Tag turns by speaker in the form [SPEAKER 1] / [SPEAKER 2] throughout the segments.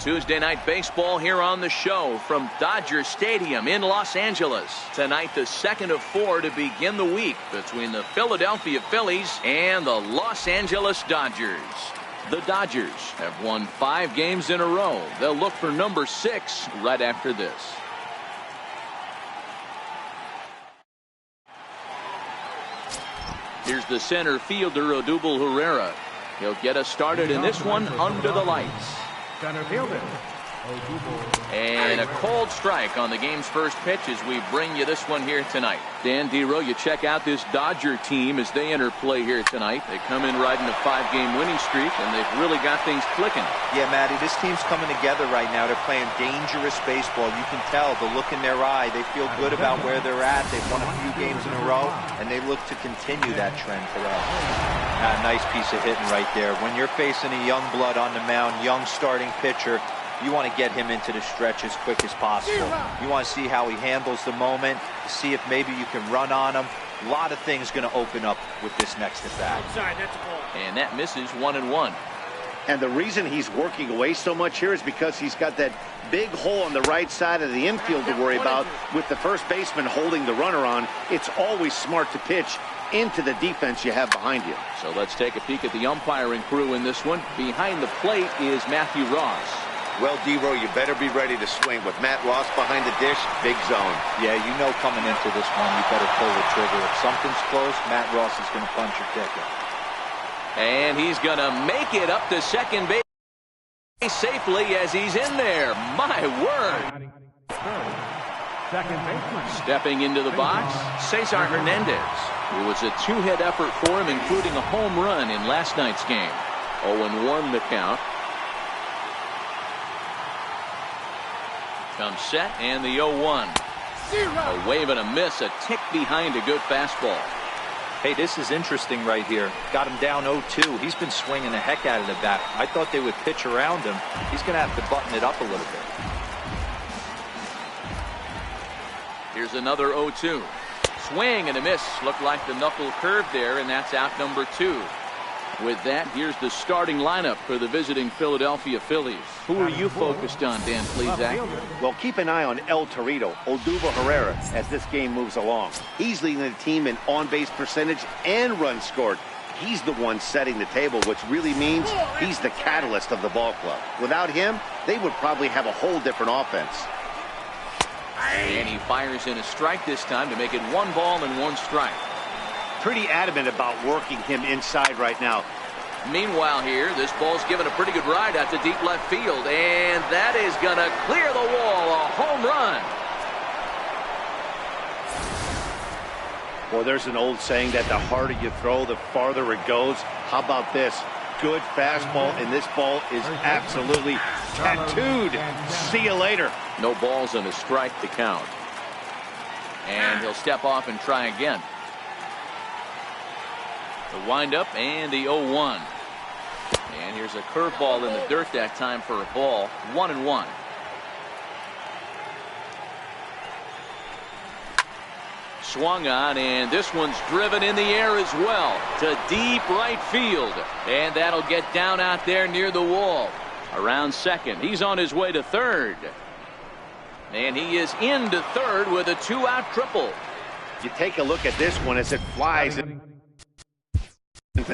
[SPEAKER 1] Tuesday night baseball here on the show from Dodger Stadium in Los Angeles. Tonight, the second of 4 to begin the week between the Philadelphia Phillies and the Los Angeles Dodgers. The Dodgers have won 5 games in a row. They'll look for number 6 right after this. Here's the center fielder, Odubel Herrera. He'll get us started in this one under the lights.
[SPEAKER 2] Center fielder.
[SPEAKER 1] And a cold strike on the game's first pitch as we bring you this one here tonight. Dan Dero, you check out this Dodger team as they enter play here tonight. They come in riding a 5-game winning streak, and they've really got things clicking.
[SPEAKER 3] Yeah, Matty, this team's coming together right now. They're playing dangerous baseball. You can tell the look in their eye. They feel good about where they're at. They've won a few games in a row, and they look to continue that trend today. Nice piece of hitting right there. When you're facing a young blood on the mound, young starting pitcher, you want to get him into the stretch as quick as possible. You want to see how he handles the moment, see if maybe you can run on him. A lot of things going to open up with this next at bat.
[SPEAKER 1] And that misses 1-1.
[SPEAKER 4] And the reason he's working away so much here is because he's got that big hole on the right side of the infield to worry about. With the first baseman holding the runner on, it's always smart to pitch into the defense you have behind you.
[SPEAKER 1] So let's take a peek at the umpiring crew in this one. Behind the plate is Matthew Ross.
[SPEAKER 4] Well, Dero, you better be ready to swing. With Matt Ross behind the dish, big zone.
[SPEAKER 3] Yeah, you know coming into this one, you better pull the trigger. If something's close, Matt Ross is going to punch your ticket.
[SPEAKER 1] And he's going to make it up to second base safely as he's in there. My word.
[SPEAKER 2] Second baseman.
[SPEAKER 1] Stepping into the box, Cesar Hernandez. It was a 2-hit effort for him, including a home run in last night's game. 0-1 the count. Comes set, and the 0-1. A wave and a miss, a tick behind a good fastball.
[SPEAKER 3] Hey, this is interesting right here. Got him down 0-2. He's been swinging the heck out of the bat. I thought they would pitch around him. He's going to have to button it up a little bit.
[SPEAKER 1] Here's another 0-2. Swing and a miss. Looked like the knuckle curve there, and that's out number 2. With that, here's the starting lineup for the visiting Philadelphia Phillies. Who are you focused on, Dan Plesac?
[SPEAKER 4] Well, keep an eye on El Torito, Odubel Herrera, as this game moves along. He's leading the team in on-base percentage and runs scored. He's the one setting the table, which really means he's the catalyst of the ball club. Without him, they would probably have a whole different offense.
[SPEAKER 1] And he fires in a strike this time to make it 1 ball and 1 strike.
[SPEAKER 4] Pretty adamant about working him inside right now.
[SPEAKER 1] Meanwhile here, this ball's given a pretty good ride out to deep left field, and that is going to clear the wall, a home run.
[SPEAKER 4] Well, there's an old saying that the harder you throw, the farther it goes. How about this? Good fastball, and this ball is absolutely tattooed. See you later.
[SPEAKER 1] No balls and a strike to count. And he'll step off and try again. The windup and the 0-1. And here's a curveball in the dirt that time for a ball. 1-1. Swung on, and this one's driven in the air as well to deep right field. And that'll get down out there near the wall. Around second. He's on his way to third. And he is into third with a 2-out triple.
[SPEAKER 4] You take a look at this one as it flies into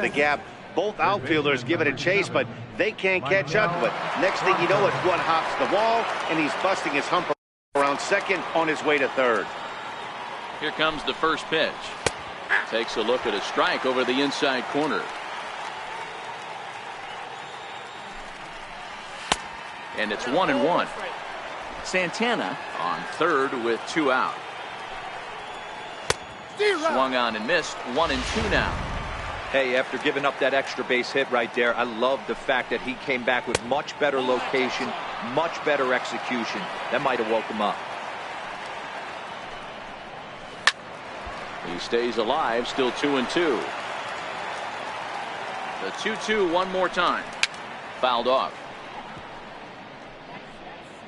[SPEAKER 4] the gap. Both outfielders give it a chase, but they can't catch up to it. Next thing you know, it one hops the wall, and he's busting his hump around second on his way to third.
[SPEAKER 1] Here comes the first pitch. Takes a look at a strike over the inside corner. And it's 1-1. Santana on third with 2 out. Swung on and missed. 1-2 now.
[SPEAKER 3] Hey, after giving up that extra base hit right there, I love the fact that he came back with much better location, much better execution. That might have woke him up.
[SPEAKER 1] He stays alive, still 2-2. The 2-2 one more time. Fouled off.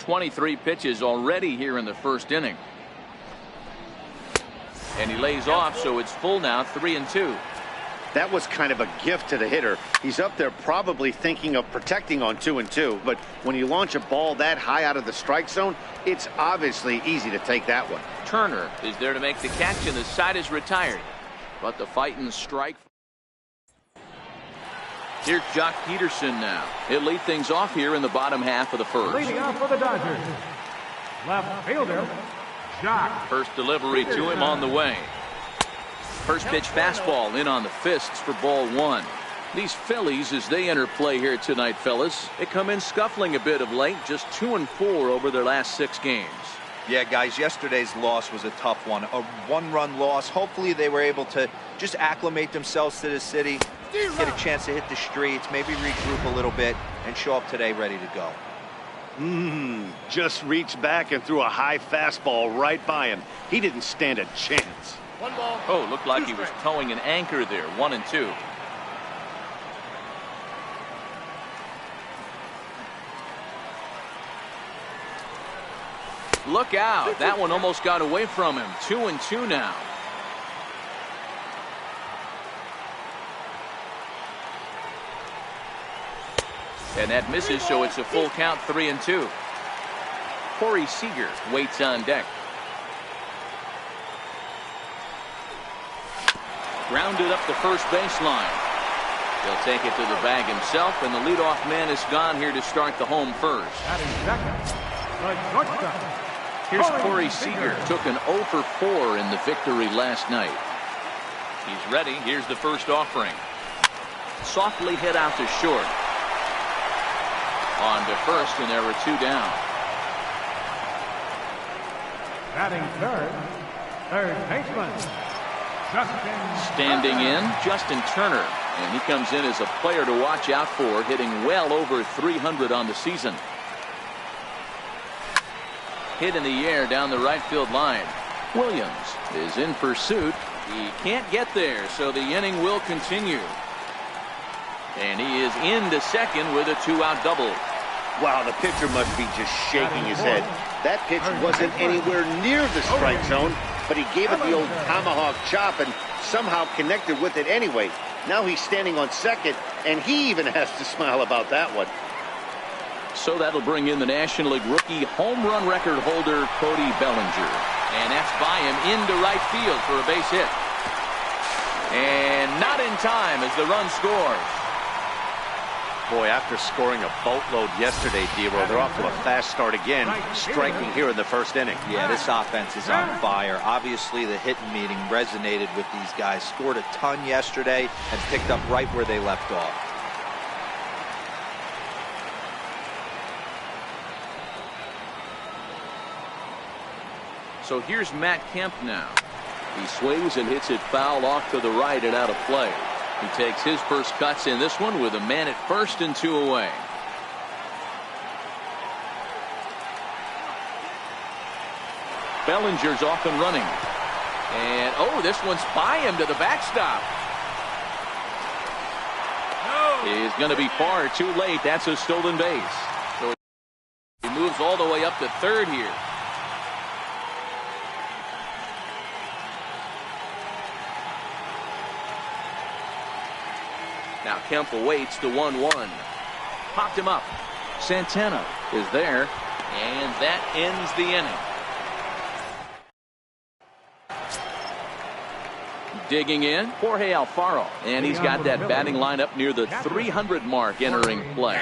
[SPEAKER 1] 23 pitches already here in the first inning. And he lays off, so it's full now, 3-2.
[SPEAKER 4] That was kind of a gift to the hitter. He's up there probably thinking of protecting on 2-2, but when you launch a ball that high out of the strike zone, it's obviously easy to take that one.
[SPEAKER 1] Turner is there to make the catch, and the side is retired. But the fighting strike. Here's Jock Peterson now. He'll lead things off here in the bottom half of the first.
[SPEAKER 2] Leading off for the Dodgers, left fielder, Jock.
[SPEAKER 1] First delivery to him on the way. First pitch fastball in on the fists for ball one. These Phillies, as they enter play here tonight, fellas, they come in scuffling a bit of late, just 2-4 over their last 6 games.
[SPEAKER 3] Yeah, guys, yesterday's loss was a tough one. A one-run loss. Hopefully they were able to just acclimate themselves to the city, get a chance to hit the streets, maybe regroup a little bit, and show up today ready to go.
[SPEAKER 4] Just reached back and threw a high fastball right by him. He didn't stand a chance.
[SPEAKER 1] Oh, looked like he was towing an anchor there. 1-2. Look out. That one almost got away from him. 2-2 now. And that misses, so it's a full count. 3-2. Corey Seager waits on deck. Grounded up the first baseline. He'll take it to the bag himself, and the leadoff man is gone here to start the home first.
[SPEAKER 2] Batting second, the shortstop.
[SPEAKER 1] Here's Corey Seager. Took an 0 for 4 in the victory last night. He's ready. Here's the first offering. Softly hit out to short. On to first, and there were 2 down.
[SPEAKER 2] Batting third baseman, Justin.
[SPEAKER 1] Standing in, Justin Turner. And he comes in as a player to watch out for, hitting well over 300 on the season. Hit in the air down the right field line. Williams is in pursuit. He can't get there, so the inning will continue. And he is into second with a 2-out double.
[SPEAKER 4] Wow, the pitcher must be just shaking his head. That pitch wasn't anywhere near the strike zone, but he gave it the old tomahawk chop and somehow connected with it anyway. Now he's standing on second, and he even has to smile about that one.
[SPEAKER 1] So that'll bring in the National League rookie home run record holder, Cody Bellinger. And that's by him into right field for a base hit. And not in time as the run scores.
[SPEAKER 4] Boy, after scoring a boatload yesterday, Dero, they're off to a fast start again, striking here in the first inning.
[SPEAKER 3] Yeah, this offense is on fire. Obviously, the hitting meeting resonated with these guys. Scored a ton yesterday and picked up right where they left off.
[SPEAKER 1] So here's Matt Kemp now. He swings and hits it foul off to the right and out of play. He takes his first cuts in this one with a man at first and 2 away. Bellinger's off and running. And, oh, this one's by him to the backstop. He's going to be far too late. That's a stolen base. So he moves all the way up to third here. Now Kemp awaits the 1-1. Popped him up. Santana is there, and that ends the inning. Digging in, Jorge Alfaro, and he's got that batting lineup near the 300 mark entering play.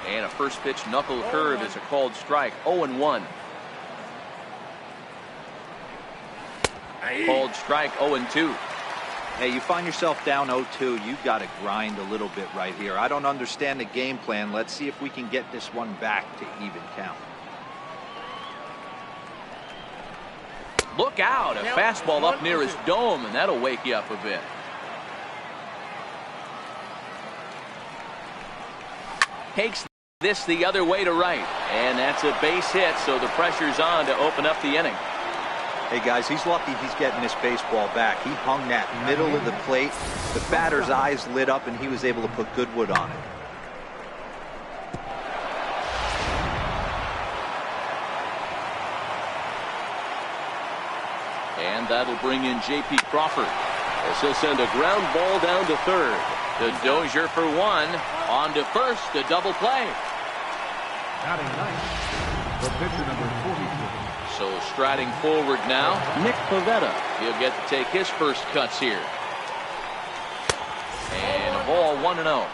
[SPEAKER 1] And a first pitch knuckle curve is a called strike. 0-1. Called strike. 0-2.
[SPEAKER 3] Hey, you find yourself down 0-2, you've got to grind a little bit right here. I don't understand the game plan. Let's see if we can get this one back to even count.
[SPEAKER 1] Look out, a fastball up near his dome, and that'll wake you up a bit. Takes this the other way to right, and that's a base hit, so the pressure's on to open up the inning.
[SPEAKER 3] Hey guys, he's lucky he's getting this baseball back. He hung that middle of the plate. The batter's eyes lit up and he was able to put good wood on it.
[SPEAKER 1] And that'll bring in J.P. Crawford. As he'll send a ground ball down to third. The Dozier for one. On to first, a double play.
[SPEAKER 2] Batting ninth, the pitcher number 42.
[SPEAKER 1] So striding forward now, Nick Pivetta. He'll get to take his first cuts here. And a ball 1-0.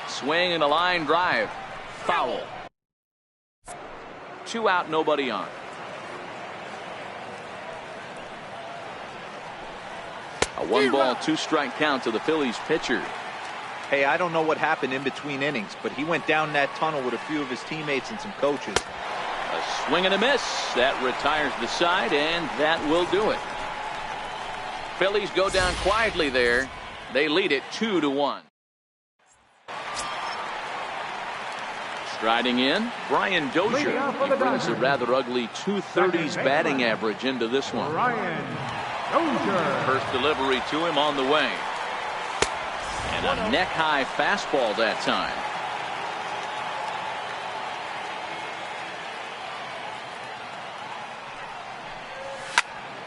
[SPEAKER 1] Swing and a line drive. Foul. 2 out, nobody on. A 1-ball, 2-strike count to the Phillies pitcher.
[SPEAKER 3] Hey, I don't know what happened in between innings, but he went down that tunnel with a few of his teammates and some coaches.
[SPEAKER 1] A swing and a miss. That retires the side, and that will do it. Phillies go down quietly there. They lead it 2-1. Striding in, Brian Dozier. He brings a rather ugly 230s batting average into this one. First delivery to him on the way. And a neck-high fastball that time.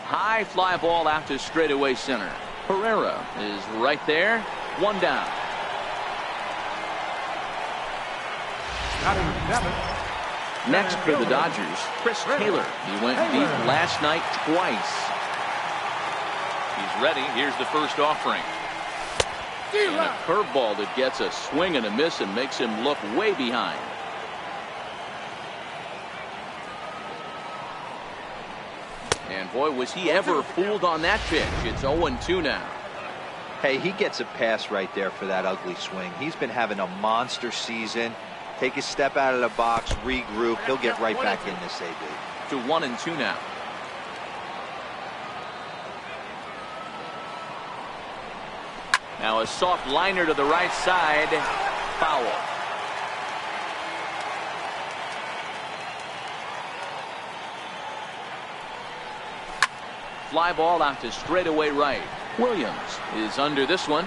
[SPEAKER 1] High fly ball out to straightaway center. Herrera is right there. 1 down. Next for the Dodgers, Chris Taylor. He went deep last night twice. He's ready. Here's the first offering. And a curveball that gets a swing and a miss and makes him look way behind. And boy, was he ever fooled on that pitch. It's 0-2 now.
[SPEAKER 3] Hey, he gets a pass right there for that ugly swing. He's been having a monster season. Take a step out of the box, regroup. He'll get right back in this AB.
[SPEAKER 1] To 1-2 now. Now a soft liner to the right side. Foul. Fly ball out to straightaway right. Williams is under this one.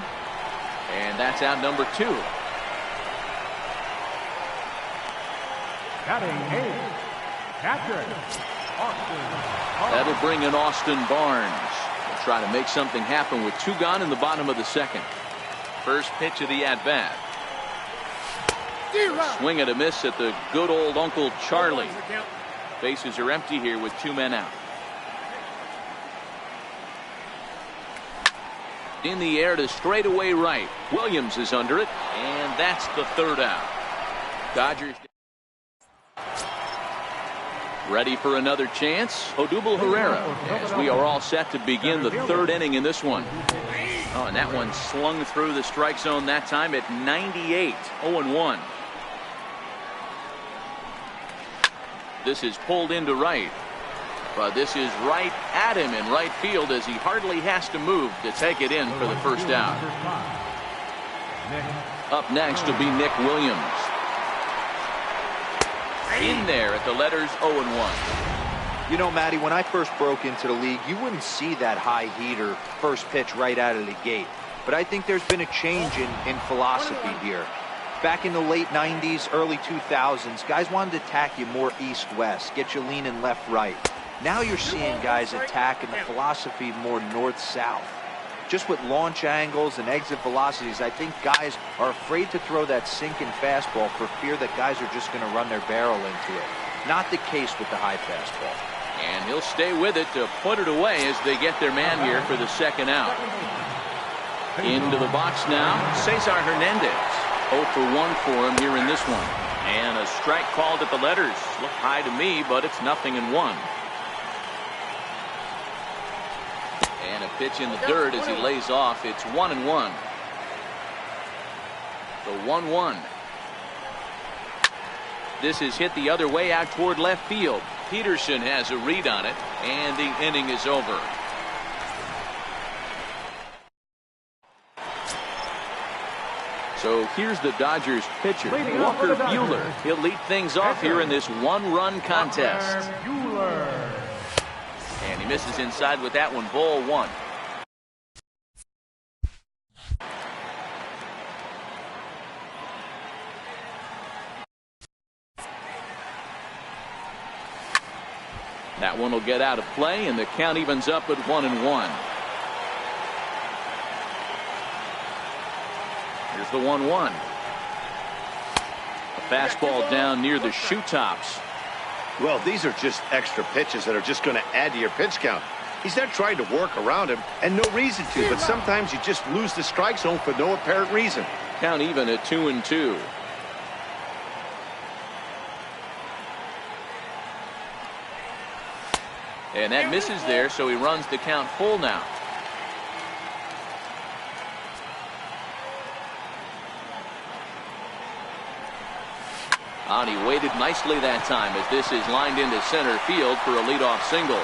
[SPEAKER 1] And that's out number 2.
[SPEAKER 2] Batting eighth, Patrick Austin.
[SPEAKER 1] That'll bring in Austin Barnes. He'll try to make something happen with 2 gone in the bottom of the second. First pitch of the at-bat. Swing and a miss at the good old Uncle Charlie. Bases are empty here with 2 men out. In the air to straightaway right. Williams is under it, and that's the 3rd out. Dodgers ready for another chance. Odubel Herrera, as we are all set to begin the 3rd inning in this one. Oh, and that one slung through the strike zone that time at 98. 0-1. This is pulled into right. But this is right at him in right field as he hardly has to move to take it in for the first out. Up next will be Nick Williams. In there at the letters 0-1.
[SPEAKER 3] You know, Matty, when I first broke into the league, you wouldn't see that high heater first pitch right out of the gate. But I think there's been a change in philosophy here. Back in the late 90s, early 2000s, guys wanted to attack you more east-west, get you leaning left-right. Now you're seeing guys attack in the philosophy more north-south. Just with launch angles and exit velocities, I think guys are afraid to throw that sinking fastball for fear that guys are just going to run their barrel into it. Not the case with the high fastball.
[SPEAKER 1] And he'll stay with it to put it away as they get their man here for the 2nd out. Into the box now, Cesar Hernandez. 0 for 1 for him here in this one. And a strike called at the letters. Looked high to me, but it's 0-1. And a pitch in the dirt as he lays off. It's 1-1. The 1-1. This is hit the other way out toward left field. Peterson has a read on it, and the inning is over. So here's the Dodgers pitcher, Walker Buehler. He'll lead things off here in this 1-run contest. And he misses inside with that one. Ball 1. That one will get out of play, and the count evens up at 1-1. Here's the 1-1. A fastball down near the shoe tops.
[SPEAKER 4] Well, these are just extra pitches that are just going to add to your pitch count. He's not trying to work around him, and no reason to, but sometimes you just lose the strike zone for no apparent reason.
[SPEAKER 1] Count even at 2-2. And that misses there, so he runs the count full now. And he waited nicely that time as this is lined into center field for a leadoff single.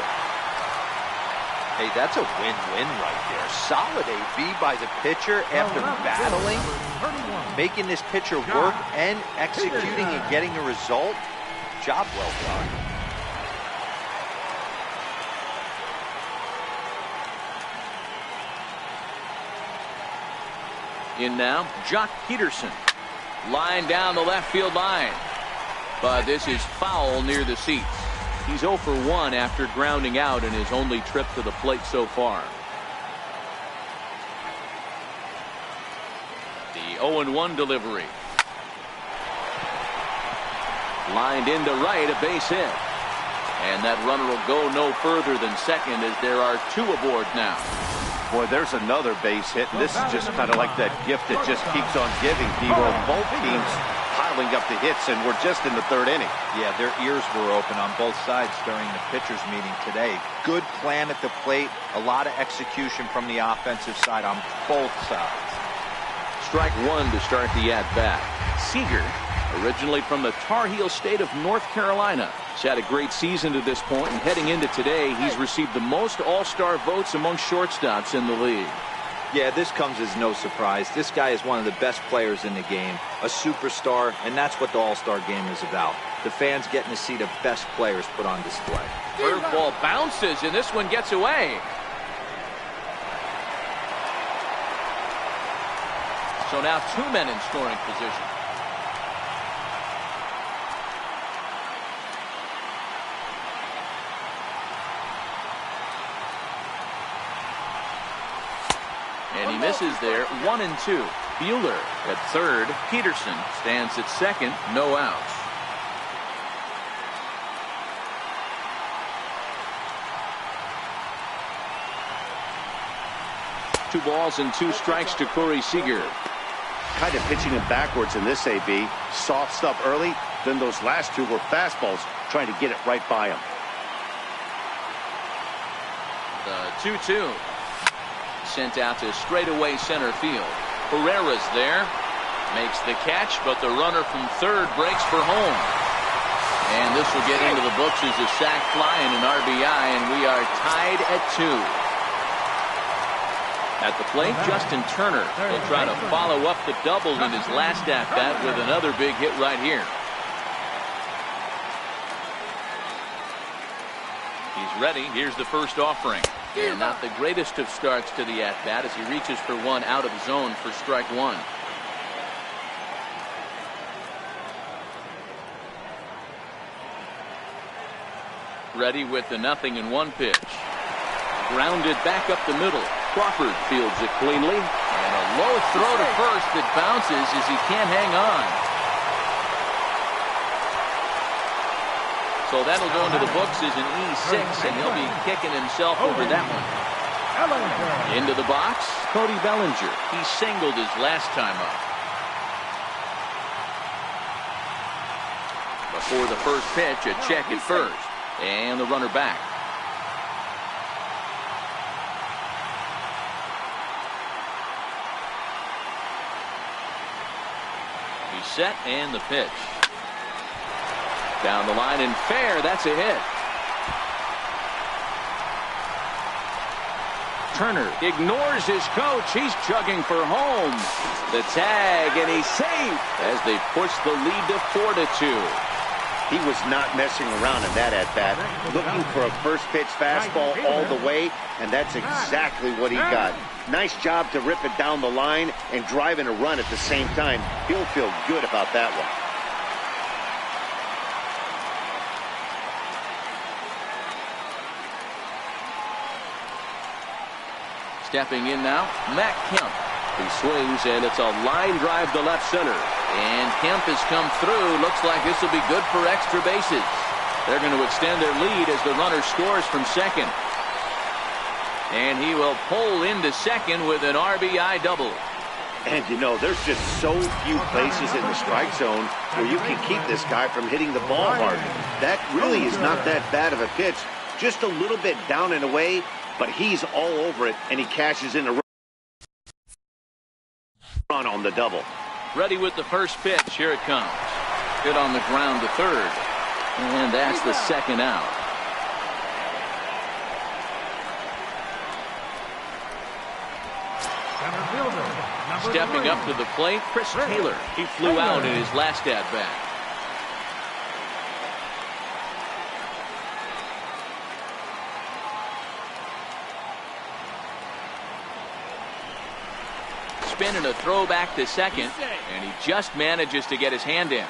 [SPEAKER 3] Hey, that's a win-win right there. Solid AB by the pitcher after battling, making this pitcher work and executing and getting a result. Job well done.
[SPEAKER 1] In now, Jock Peterson. Line down the left field line. But this is foul near the seats. He's 0 for 1 after grounding out in his only trip to the plate so far. The 0-1 delivery. Lined into right, a base hit. And that runner will go no further than second as there are 2 aboard now.
[SPEAKER 4] Boy, there's another base hit, and this is just kind of like that gift that just keeps on giving, D-Roll. Both teams piling up the hits, and we're just in the 3rd inning.
[SPEAKER 3] Yeah, their ears were open on both sides during the pitchers meeting today. Good plan at the plate, a lot of execution from the offensive side on both sides.
[SPEAKER 1] Strike 1 to start the at-bat. Seager, originally from the Tar Heel state of North Carolina, he's had a great season to this point, and heading into today, he's received the most all-star votes among shortstops in the league.
[SPEAKER 3] Yeah, this comes as no surprise. This guy is one of the best players in the game, a superstar, and that's what the all-star game is about. The fans getting to see the best players put on display.
[SPEAKER 1] Curveball bounces, and this one gets away. So now 2 men in scoring position. And he misses there. 1-2. Buehler at third. Peterson stands at second. No outs. Two balls and 2 strikes to Corey Seager.
[SPEAKER 4] Kind of pitching him backwards in this AB. Soft stuff early, then those last 2 were fastballs, trying to get it right by him.
[SPEAKER 1] The 2-2. Sent out to straightaway center field. Herrera's there. Makes the catch, but the runner from third breaks for home. And this will get into the books as a sac fly and an RBI, and we are tied at 2. At the plate, Justin Turner will try to follow up the double in his last at-bat with another big hit right here. He's ready. Here's the first offering. And not the greatest of starts to the at-bat as he reaches for one out of zone for strike 1. Ready with the 0-1 pitch. Grounded back up the middle. Crawford fields it cleanly. And a low throw to first that bounces as he can't hang on. So that'll go into the books as an E6, and he'll be kicking himself over that one. Into the box, Cody Bellinger. He singled his last time up. Before the first pitch, a check at first. And the runner back. He's set, and the pitch. Down the line and fair. That's a hit. Turner ignores his coach. He's chugging for home. The tag, and he's safe as they push the lead to 4-2.
[SPEAKER 4] He was not messing around in that at-bat. Looking for a first pitch fastball all the way, and that's exactly what he got. Nice job to rip it down the line and drive in a run at the same time. He'll feel good about that one.
[SPEAKER 1] Stepping in now, Matt Kemp.
[SPEAKER 5] He swings, and it's a line drive to left center.
[SPEAKER 1] And Kemp has come through. Looks like this will be good for extra bases. They're going to extend their lead as the runner scores from second. And he will pull into second with an RBI double.
[SPEAKER 4] And you know, there's just so few places in the strike zone where you can keep this guy from hitting the ball hard. That really is not that bad of a pitch. Just a little bit down and away, but he's all over it, and he cashes in a run on the double.
[SPEAKER 1] Ready with the first pitch. Here it comes. Hit on the ground to third. And that's the second out. Stepping up to the plate, Chris Taylor. He flew out in his last at-bat. Spin and a throw back to second, and he just manages to get his hand in.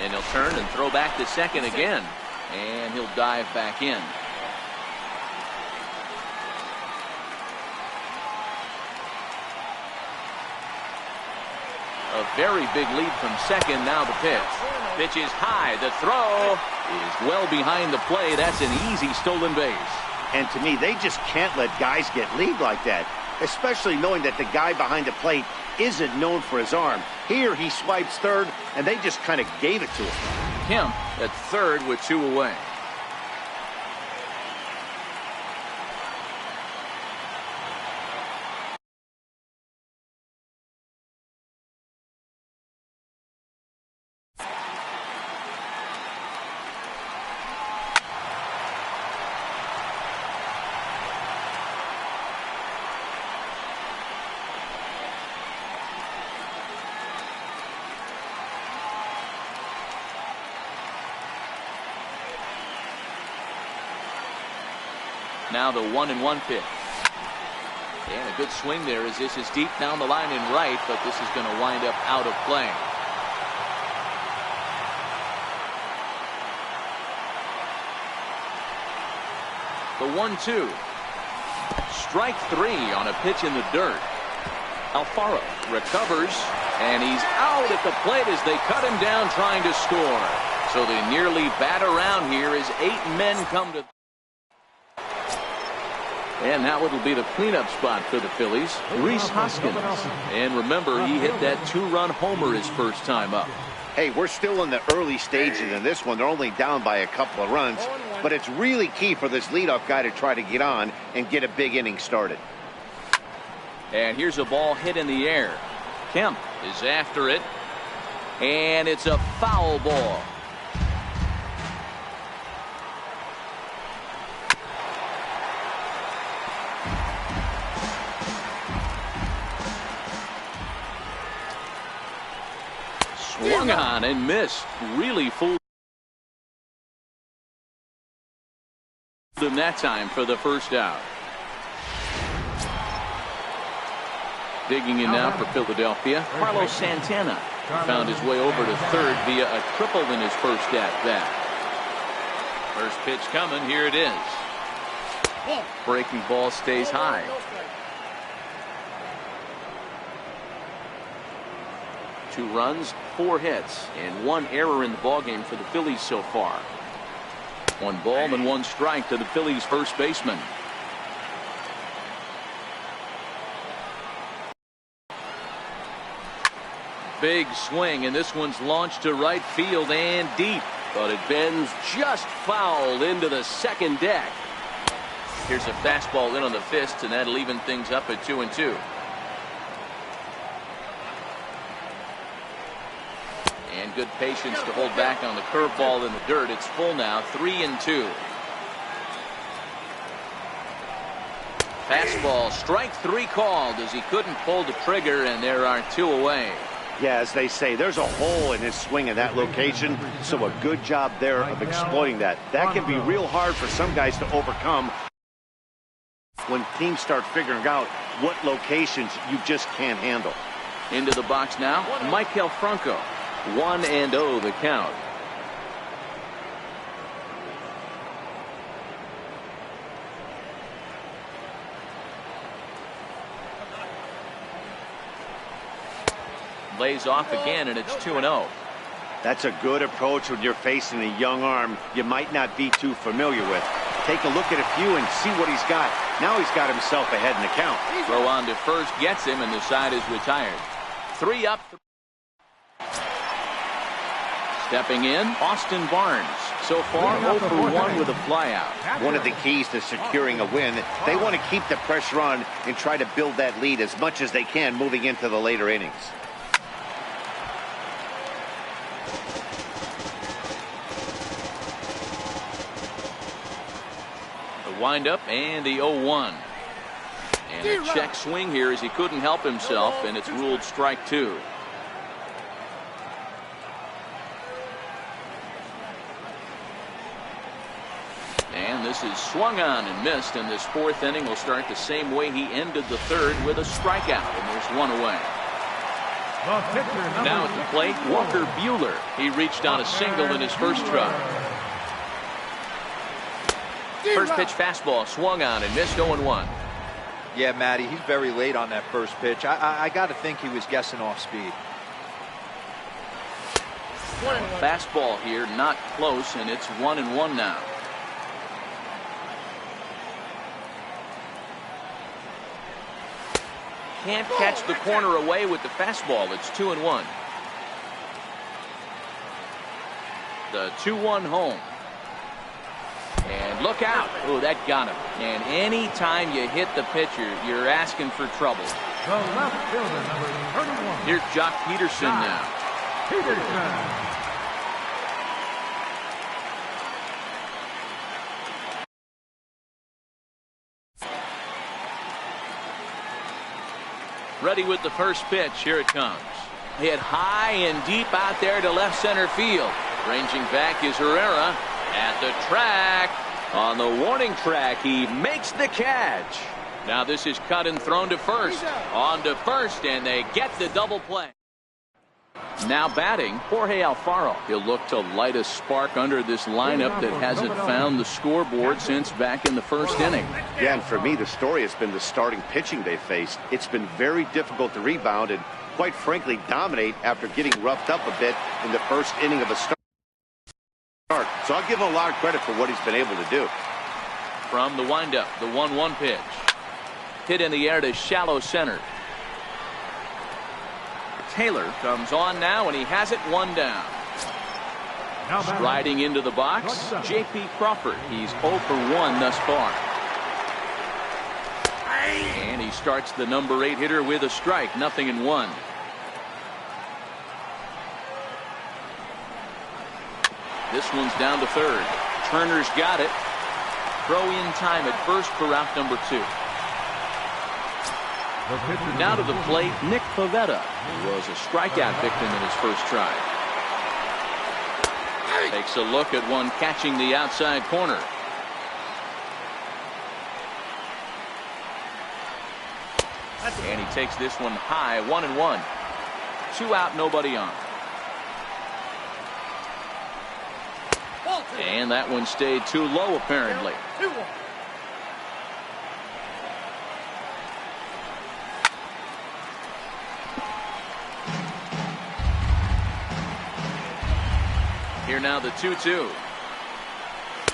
[SPEAKER 1] And he'll turn and throw back to second again, and he'll dive back in. A very big lead from second. Now the pitch. Pitch is high. The throw is well behind the play. That's an easy stolen base.
[SPEAKER 4] And to me, they just can't let guys get lead like that, especially knowing that the guy behind the plate isn't known for his arm. Here he swipes third, and they just kind of gave it to him.
[SPEAKER 1] Kemp at third with 2 away. Now the 1-1 pitch. And a good swing there as this is deep down the line and right, but this is going to wind up out of play. The 1-2. Strike 3 on a pitch in the dirt. Alfaro recovers, and he's out at the plate as they cut him down trying to score. So they nearly bat around here as 8 men come to. And now it'll be the cleanup spot for the Phillies, Rhys Hoskins. And remember, he hit that 2-run homer his first time up.
[SPEAKER 4] Hey, we're still in the early stages in this one. They're only down by a couple of runs, but it's really key for this leadoff guy to try to get on and get a big inning started.
[SPEAKER 1] And here's a ball hit in the air. Kemp is after it, and it's a foul ball. Swung on and missed. Really fooled him that time for the first out. Digging in now for Philadelphia, Carlos Santana. He found his way over to third via a triple in his first at-bat. First pitch coming. Here it is. Breaking ball stays high. Two runs, 4 hits, and 1 error in the ballgame for the Phillies so far. 1 ball and 1 strike to the Phillies first baseman. Big swing, and this one's launched to right field and deep, but it bends just foul into the second deck. Here's a fastball in on the fist, and that'll even things up at 2-2. And good patience to hold back on the curveball in the dirt. It's full now, 3-2. Fastball, strike 3 called as he couldn't pull the trigger, and there are 2 away.
[SPEAKER 4] Yeah, as they say, there's a hole in his swing in that location, so a good job there of exploiting that. That can be real hard for some guys to overcome when teams start figuring out what locations you just can't handle.
[SPEAKER 1] Into the box now, Maikel Franco. 1-0 the count. lays off again, and it's 2-0.
[SPEAKER 4] That's a good approach when you're facing a young arm you might not be too familiar with. Take a look at a few and see what he's got. Now he's got himself ahead in the count.
[SPEAKER 1] Throw on to first gets him, and the side is retired. 3 up. Stepping in, Austin Barnes. So far, 0 for 1 with a flyout.
[SPEAKER 4] One of the keys to securing a win, they want to keep the pressure on and try to build that lead as much as they can moving into the later innings.
[SPEAKER 1] Windup and the 0-1. And a check swing here as he couldn't help himself, and it's ruled strike 2. And this is swung on and missed, and this 4th inning will start the same way he ended the 3rd, with a strikeout, and there's 1 away. Now at the plate, Walker Buehler. He reached on a single in his first try. First pitch fastball swung on and missed 0-1.
[SPEAKER 3] Yeah, Matty, he's very late on that first pitch. I got to think he was guessing off speed.
[SPEAKER 1] Fastball here, not close, and it's 1-1 now. Can't catch the corner away with the fastball. It's 2-1. The 2-1 home. And look out. Oh, that got him. And any time you hit the pitcher, you're asking for trouble.
[SPEAKER 2] The left fielder, number 31.
[SPEAKER 1] Here's Jock Peterson now.
[SPEAKER 2] Peterson.
[SPEAKER 1] Ready with the first pitch. Here it comes. Hit high and deep out there to left center field. Ranging back is Herrera. At the track, on the warning track, he makes the catch. Now this is cut and thrown to first. On to first, and they get the double play. Now batting, Jorge Alfaro. He'll look to light a spark under this lineup that hasn't found the scoreboard since back in the 1st inning.
[SPEAKER 4] Yeah, and for me, the story has been the starting pitching they faced. It's been very difficult to rebound and, quite frankly, dominate after getting roughed up a bit in the 1st inning of a start. So I'll give him a lot of credit for what he's been able to do.
[SPEAKER 1] From the windup, the 1-1 pitch. Hit in the air to shallow center. Taylor comes on now, and he has it 1 down. Striding into the box, J.P. Crawford. He's 0 for 1 thus far. And he starts the number 8 hitter with a strike, 0-1. This one's down to 3rd. Turner's got it. Throw in time at first for out number 2. Now to the plate, Nick Pivetta, who was a strikeout victim in his first try. Takes a look at one catching the outside corner. And he takes this one high, 1-1. 2 out, nobody on. And that one stayed too low, apparently. Here now the 2-2.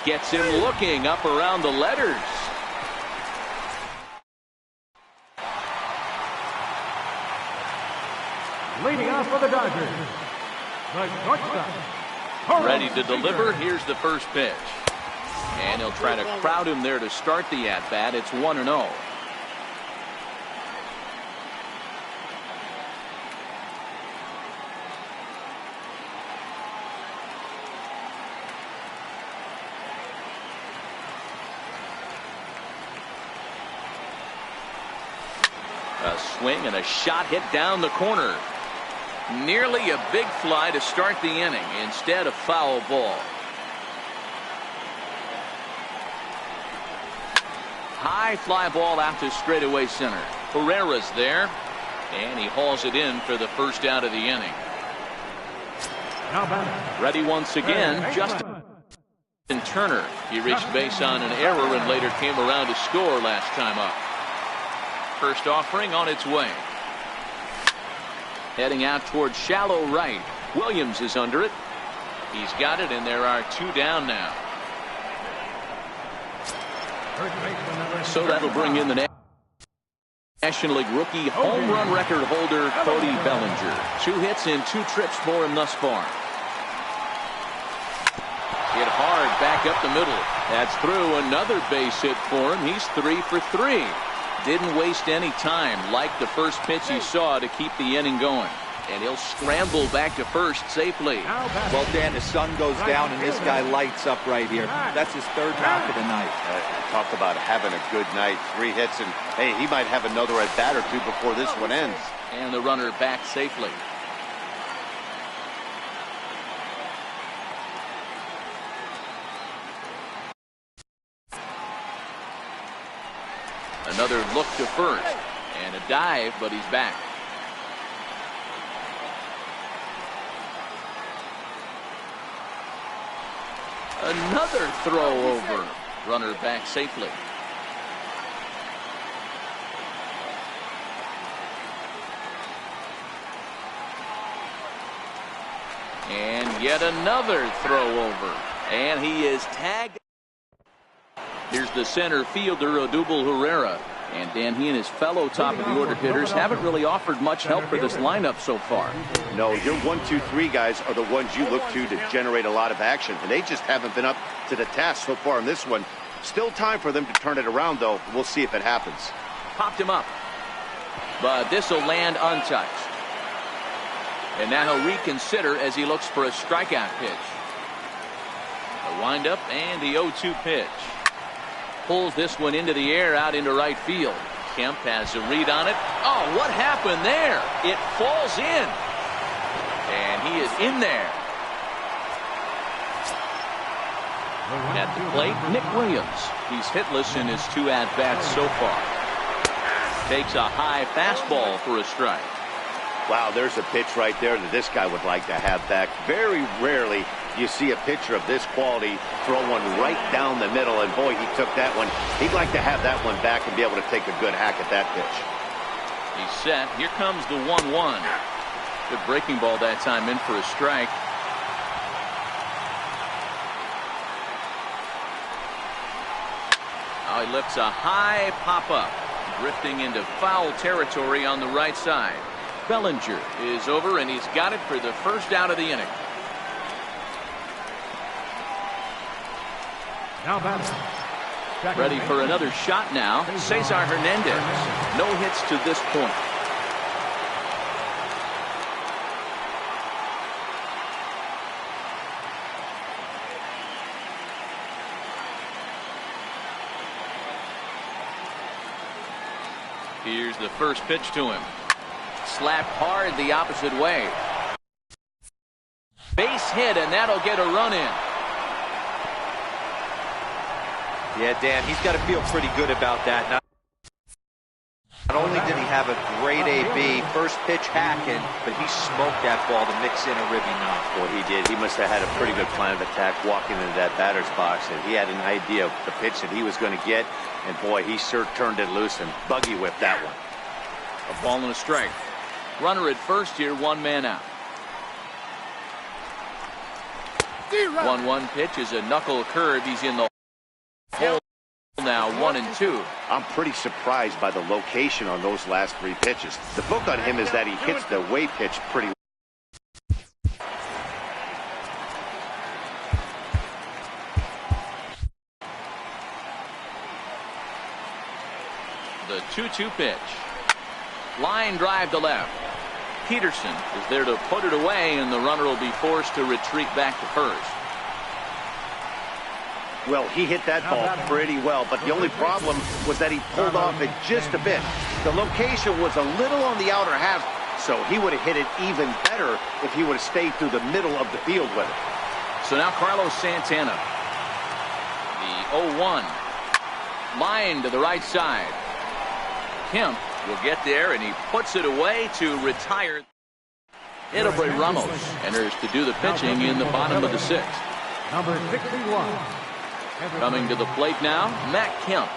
[SPEAKER 1] Gets him looking up around the letters.
[SPEAKER 2] Leading off for the Dodgers, the shortstop.
[SPEAKER 1] Ready to deliver. Here's the first pitch. And he'll try to crowd him there to start the at-bat. It's 1-0. A swing and a shot hit down the corner. Nearly a big fly to start the inning. Instead, a foul ball. High fly ball out to straightaway center. Herrera's there, and he hauls it in for the first out of the inning. Ready once again, Justin Turner. He reached base on an error and later came around to score last time up. First offering on its way. Heading out towards shallow right. Williams is under it. He's got it, and there are 2 down now. So that'll bring in the National League rookie home run record holder Cody Bellinger. 2 hits and 2 trips for him thus far. Hit hard back up the middle. That's through. Another base hit for him. He's 3 for 3. Didn't waste any time like the first pitch he saw to keep the inning going. And he'll scramble back to first safely.
[SPEAKER 3] Well, Dan, the sun goes down and this guy lights up right here. That's his 3rd knock of the night.
[SPEAKER 4] Talk about having a good night. 3 hits, and hey, he might have another at bat or 2 before this one ends.
[SPEAKER 1] And the runner back safely. Another look to first. And a dive, but he's back. Another throw over. Runner back safely. And yet another throw over. And he is tagged. Here's the center fielder, Odubel Herrera. And Dan, he and his fellow top-of-the-order hitters haven't really offered much help for this lineup so far.
[SPEAKER 4] No, your 1, 2, 3 guys are the ones you look to generate a lot of action, and they just haven't been up to the task so far in this one. Still time for them to turn it around, though. We'll see if it happens.
[SPEAKER 1] Popped him up. But this will land untouched. And now he'll reconsider as he looks for a strikeout pitch. A windup and the 0-2 pitch. Pulls this one into the air out into right field. Kemp has a read on it. Oh, what happened there? It falls in. And he is in there. At the plate, Nick Williams. He's hitless in his 2 at-bats so far. Takes a high fastball for a strike.
[SPEAKER 4] Wow, there's a pitch right there that this guy would like to have back. Very rarely you see a pitcher of this quality throw one right down the middle, and boy, he took that one. He'd like to have that one back and be able to take a good hack at that pitch.
[SPEAKER 1] He's set. Here comes the 1-1. Good breaking ball that time, in for a strike. Oh, he lifts a high pop-up, drifting into foul territory on the right side. Bellinger is over, and he's got it for the first out of the inning.
[SPEAKER 2] Now batting.
[SPEAKER 1] Ready for another shot now. Cesar Hernandez. No hits to this point. Here's the first pitch to him. Slapped hard the opposite way. Base hit, and that'll get a run in.
[SPEAKER 3] Yeah, Dan, he's got to feel pretty good about that. Not only did he have a great AB, first pitch hacking, but he smoked that ball to mix in a ribby knock.
[SPEAKER 4] Well, he did. He must have had a pretty good plan of attack walking into that batter's box, and he had an idea of the pitch that he was going to get, and boy, he sure turned it loose and buggy whipped that one.
[SPEAKER 1] A ball and a strike. Runner at first here, 1 man out. 1-1 pitch is a knuckle curve. He's in the hole now, 1-2.
[SPEAKER 4] I'm pretty surprised by the location on those last 3 pitches. The book on him is that he hits the way pitch pretty well.
[SPEAKER 1] The 2-2 pitch. Line drive to left. Peterson is there to put it away, and the runner will be forced to retreat back to first.
[SPEAKER 4] Well, he hit that ball pretty well, but the only problem was that he pulled off it just a bit. The location was a little on the outer half, so he would have hit it even better if he would have stayed through the middle of the field with it.
[SPEAKER 1] So now Carlos Santana. The 0-1. Line to the right side. Kemp will get there, and he puts it away to retire. Edilberto Ramos enters to do the pitching in the bottom of the 6th.
[SPEAKER 2] Number 61.
[SPEAKER 1] Coming to the plate now, Matt Kemp.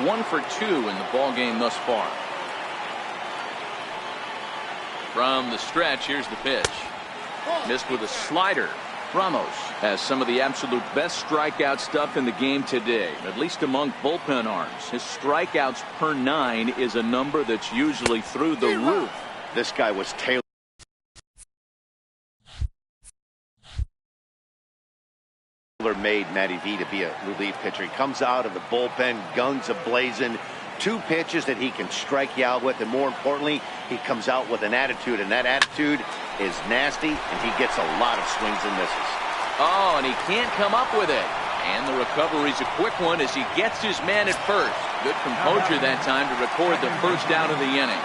[SPEAKER 1] 1 for 2 in the ball game thus far. From the stretch, here's the pitch. Missed with a slider. Ramos has some of the absolute best strikeout stuff in the game today, at least among bullpen arms. His strikeouts per 9 is a number that's usually through the roof.
[SPEAKER 4] This guy was tailor made, Matty V, to be a relief pitcher. He comes out of the bullpen, guns a-blazing, 2 pitches that he can strike you out with, and more importantly, he comes out with an attitude, and that attitude is nasty, and he gets a lot of swings and misses.
[SPEAKER 1] Oh, and he can't come up with it. And the recovery's a quick one as he gets his man at first. Good composure that time to record the first out of the inning.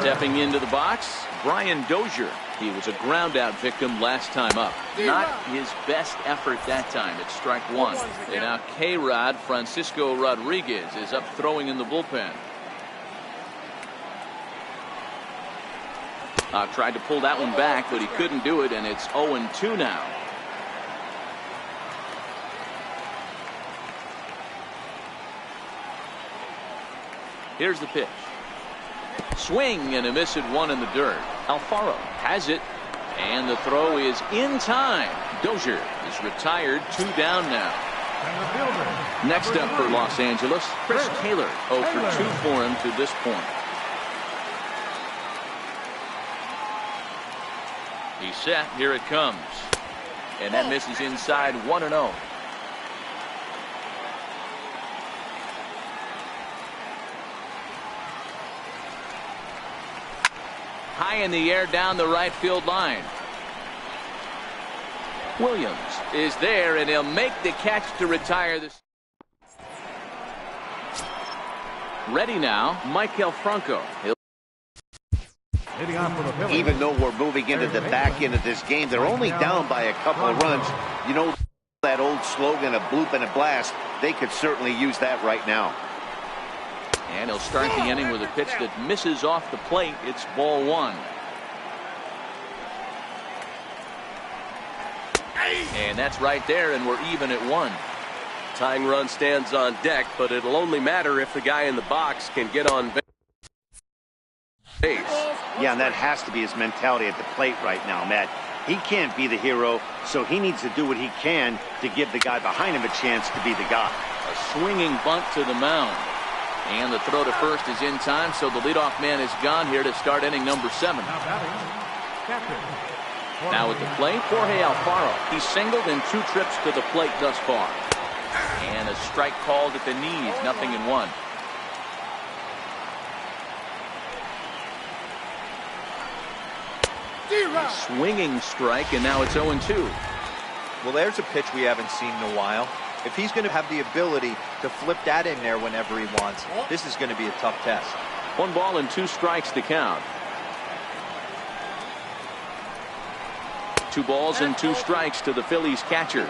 [SPEAKER 1] Stepping into the box, Brian Dozier. He was a ground-out victim last time up. Not his best effort that time. It's strike 1. And now K-Rod Francisco Rodriguez is up throwing in the bullpen. Tried to pull that one back, but he couldn't do it, and it's 0-2 now. Here's the pitch. Swing and a miss at 1 in the dirt. Alfaro has it, and the throw is in time. Dozier is retired, 2 down now. Next up for Los Angeles, Chris Taylor, 0 for 2 for him to this point. He's set. Here it comes. And that misses inside 1-0. High in the air down the right field line. Williams is there, and he'll make the catch to retire this. Ready now, Michael Franco.
[SPEAKER 4] Even though we're moving into the back end of this game, they're only down by a couple of runs. You know that old slogan, a bloop and a blast, they could certainly use that right now.
[SPEAKER 1] And he'll start the inning with a pitch that misses off the plate. It's ball 1. And that's right there, and we're even at 1.
[SPEAKER 5] Tying run stands on deck, but it'll only matter if the guy in the box can get on base.
[SPEAKER 4] Yeah, and that has to be his mentality at the plate right now, Matt. He can't be the hero, so he needs to do what he can to give the guy behind him a chance to be the guy.
[SPEAKER 1] A swinging bunt to the mound. And the throw to first is in time, so the leadoff man is gone here to start inning number 7. Now at the plate, Jorge Alfaro. He's singled in 2 trips to the plate thus far. And a strike called at the knees, 0-1. A swinging strike, and now it's 0-2.
[SPEAKER 3] Well, there's a pitch we haven't seen in a while. If he's going to have the ability to flip that in there whenever he wants, this is going to be a tough test.
[SPEAKER 1] 1 ball and 2 strikes to count. 2 balls and 2 strikes to the Phillies catcher.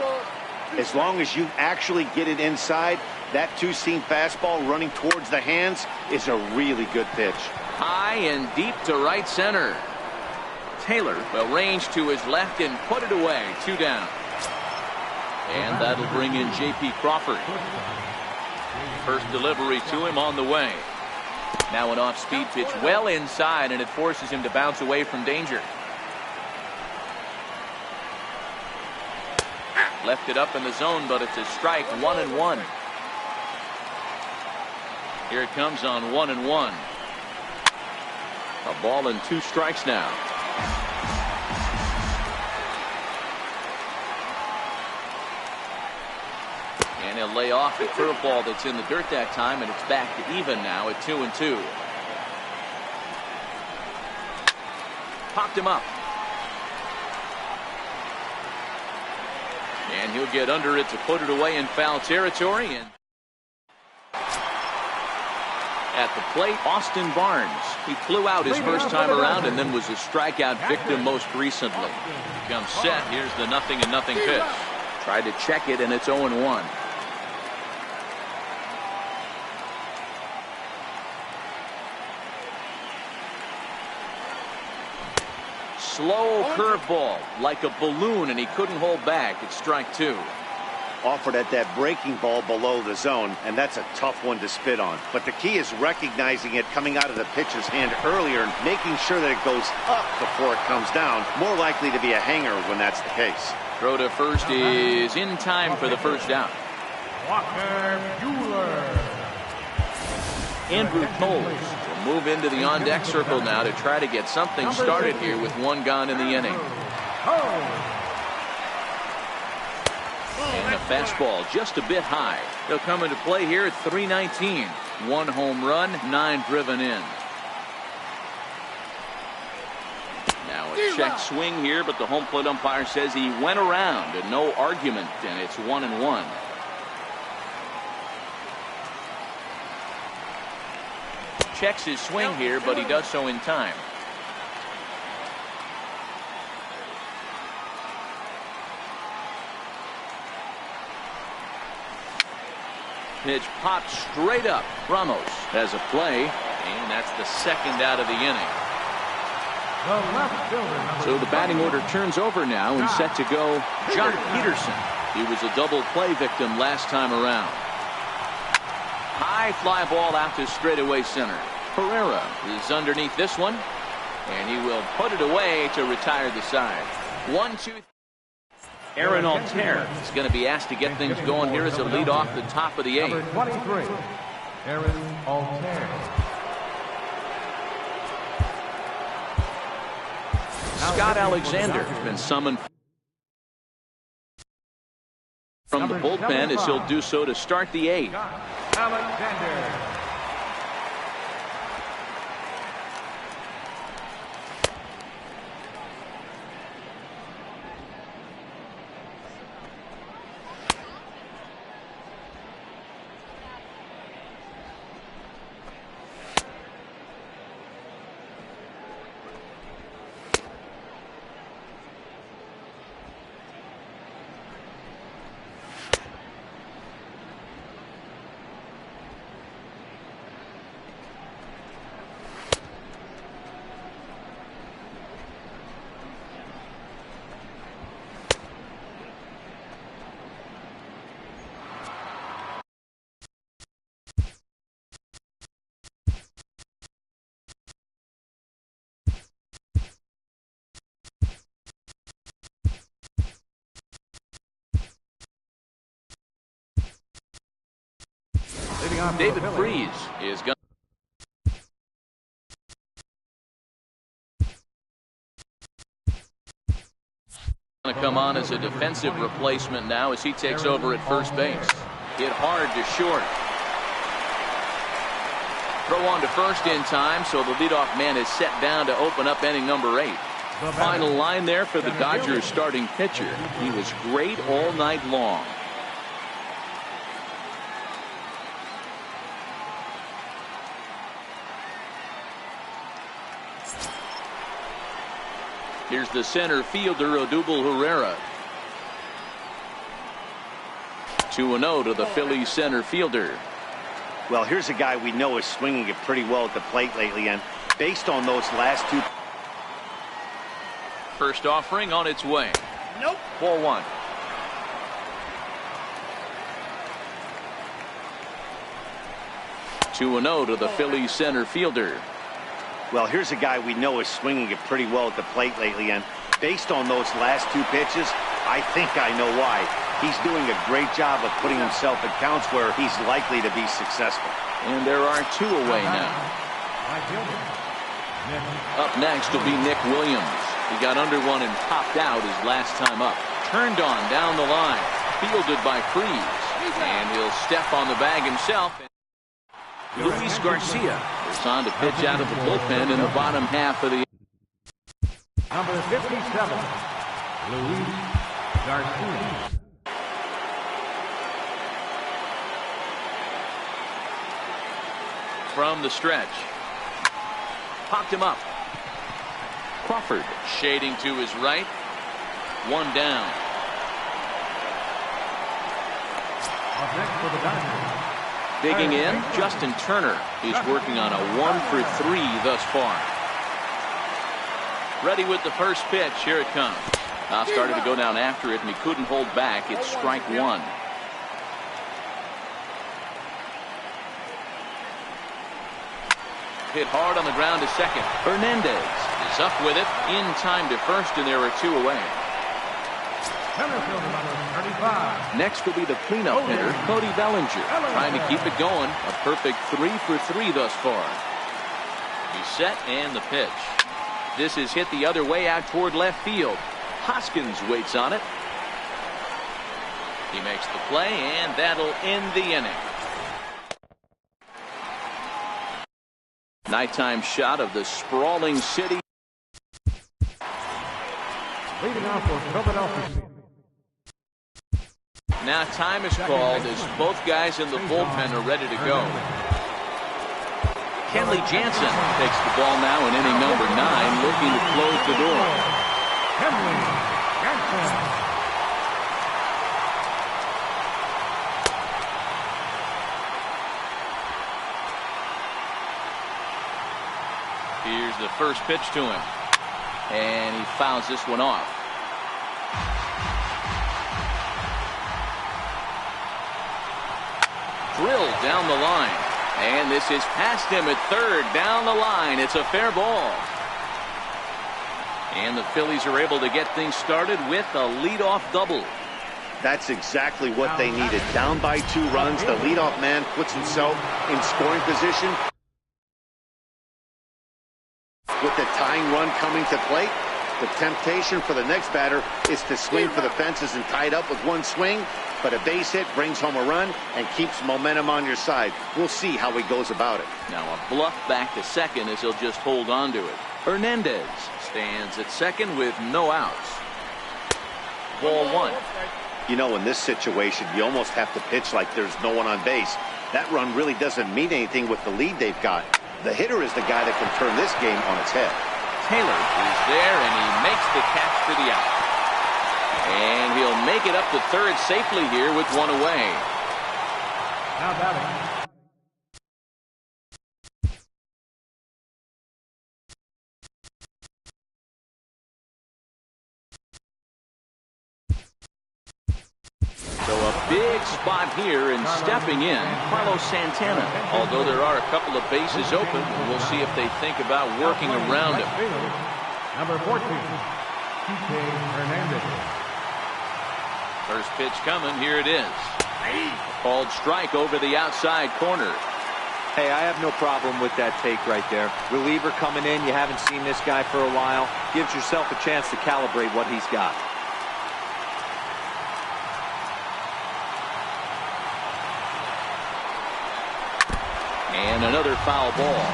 [SPEAKER 4] As long as you actually get it inside, that 2-seam fastball running towards the hands is a really good pitch.
[SPEAKER 1] High and deep to right center. Taylor will range to his left and put it away. 2 down. And that'll bring in J.P. Crawford. First delivery to him on the way. Now an off-speed pitch well inside, and it forces him to bounce away from danger. Left it up in the zone, but it's a strike. 1-1. Here it comes on 1-1. A ball and 2 strikes now. And he'll lay off the curveball that's in the dirt that time, and it's back to even now at 2-2. Popped him up. And he'll get under it to put it away in foul territory. And at the plate, Austin Barnes. He flew out his first time around and then was a strikeout victim most recently. Comes set. Here's the 0-0 pitch. Tried to check it, and it's 0-1. Slow curveball like a balloon, and he couldn't hold back. It's strike 2.
[SPEAKER 4] offered at that breaking ball below the zone, and that's a tough one to spit on. But the key is recognizing it coming out of the pitcher's hand earlier and making sure that it goes up before it comes down. More likely to be a hanger when that's the case.
[SPEAKER 1] Throw to first is in time for the first out. Andrew Toles will move into the on-deck circle now to try to get something started here with one gone in the inning. And a fastball just a bit high. They'll come into play here at 3:19. 1 home run, 9 driven in. Now a check swing here, but the home plate umpire says he went around and no argument, and it's 1-1. Checks his swing here, but he does so in time. Pitch popped straight up. Ramos has a play, and that's the second out of the inning. So the batting order turns over now and set to go John Peterson. He was a double play victim last time around. High fly ball out to straightaway center. Herrera is underneath this one, and he will put it away to retire the side. 1-2. Aaron Altair is going to be asked to get things going here as a lead off the top of the 8th.
[SPEAKER 2] 23, Aaron Altair.
[SPEAKER 1] Scott Alexander has been summoned from the bullpen as he'll do so to start the 8th.
[SPEAKER 2] Alexander.
[SPEAKER 1] David Freese is going to come on as a defensive replacement now as he takes over at first base. Hit hard to short. Throw on to first in time, so the leadoff man is set down to open up inning number 8. Final line there for the Dodgers starting pitcher. He was great all night long. Here's the center fielder, Odubel Herrera. 2-0 to the Phillies center fielder.
[SPEAKER 4] Well, here's a guy we know is swinging it pretty well at the plate lately, and based on those last 2.
[SPEAKER 1] First offering on its way. Nope. 4-1. Two 2-0 to the Phillies center fielder.
[SPEAKER 4] Well, here's a guy we know is swinging it pretty well at the plate lately, and based on those last 2 pitches, I think I know why. He's doing a great job of putting himself in counts where he's likely to be successful.
[SPEAKER 1] And there are 2 away now. Up next will be Nick Williams. He got under one and popped out his last time up. Turned on down the line. Fielded by Freese. And he'll step on the bag himself. Luis Garcia is on to pitch out of the bullpen in the bottom half of the.
[SPEAKER 2] Number 57, Luis Garcia.
[SPEAKER 1] From the stretch. Popped him up. Crawford shading to his right. 1 down.
[SPEAKER 2] Up next for the Dodgers.
[SPEAKER 1] Digging in, Justin Turner. He's working on a 1-for-3 thus far. Ready with the first pitch. Here it comes. Now started to go down after it, and he couldn't hold back. It's strike 1. hit hard on the ground to second. Hernandez is up with it in time to first, and there are 2 away.
[SPEAKER 2] Center fielder number 35.
[SPEAKER 1] Next will be the cleanup hitter, Cody Bellinger, trying to keep it going. A perfect 3 for 3 thus far. He's set, and the pitch. This is hit the other way out toward left field. Hoskins waits on it. He makes the play, and that'll end the inning. Nighttime shot of the sprawling city.
[SPEAKER 2] Leading off for Philadelphia.
[SPEAKER 1] Now time is called as both guys in the bullpen are ready to go. Kenley Jansen takes the ball now in inning number 9, looking to close the door.
[SPEAKER 2] Kenley Jansen.
[SPEAKER 1] Here's the first pitch to him, and he fouls this one off. Drilled down the line, and this is past him at third, down the line. It's a fair ball. And the Phillies are able to get things started with a leadoff double.
[SPEAKER 4] That's exactly what they needed. Down by 2 runs, the leadoff man puts himself in scoring position. With the tying run coming to plate, the temptation for the next batter is to swing for the fences and tie it up with 1 swing. But a base hit brings home a run and keeps momentum on your side. We'll see how he goes about it.
[SPEAKER 1] Now a bluff back to second as he'll just hold on to it. Hernandez stands at second with no outs. Ball 1.
[SPEAKER 4] You know, in this situation, you almost have to pitch like there's no one on base. That run really doesn't mean anything with the lead they've got. The hitter is the guy that can turn this game on its head.
[SPEAKER 1] Taylor is there, and he makes the catch for the out. And he'll make it up to third safely here with 1 away.
[SPEAKER 2] Now batting.
[SPEAKER 1] So a big spot here, and stepping in, Carlos Santana. Although there are a couple of bases open, we'll see if they think about working around him.
[SPEAKER 2] Number 14, Kike Hernandez.
[SPEAKER 1] First pitch coming. Here it is. A called strike over the outside corner.
[SPEAKER 3] Hey, I have no problem with that take right there. Reliever coming in. You haven't seen this guy for a while. Gives yourself a chance to calibrate what he's got.
[SPEAKER 1] And another foul ball.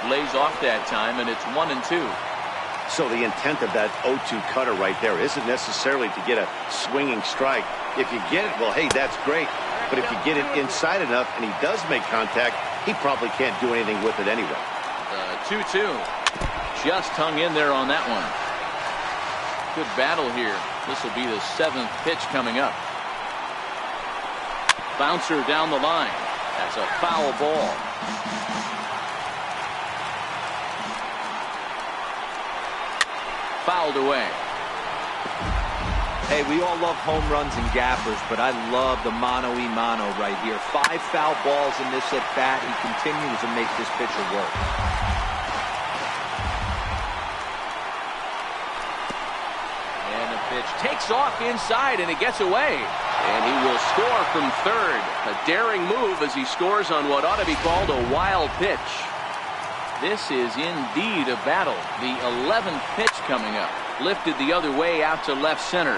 [SPEAKER 1] Lays off that time, and it's 1-2.
[SPEAKER 4] So the intent of that 0-2 cutter right there isn't necessarily to get a swinging strike. If you get it, well, hey, that's great. But if you get it inside enough and he does make contact, he probably can't do anything with it anyway.
[SPEAKER 1] The 2-2. Just hung in there on that one. Good battle here. This will be the 7th pitch coming up. Bouncer down the line. That's a foul ball. Fouled away.
[SPEAKER 3] Hey, we all love home runs and gappers, but I love the mano-y-mano right here. 5 foul balls in this at bat. He continues to make this pitcher work.
[SPEAKER 1] And the pitch takes off inside, and it gets away. And he will score from third. A daring move as he scores on what ought to be called a wild pitch. This is indeed a battle. The 11th pitch coming up. Lifted the other way out to left center.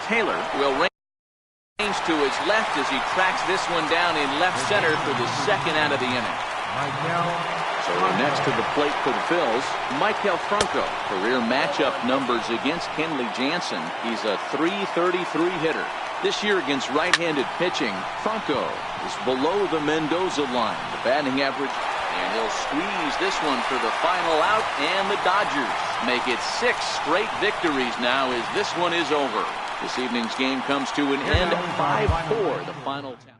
[SPEAKER 1] Taylor will range to his left as he tracks this one down in left center for the 2nd out of the inning. So next to the plate for the Phils, Maikel Franco. Career matchup numbers against Kenley Jansen. He's a .333 hitter. This year against right-handed pitching, Franco is below the Mendoza line. The batting average. And he'll squeeze this one for the final out, and the Dodgers make it 6 straight victories now as this one is over. This evening's game comes to an end, 5-4, the final tally.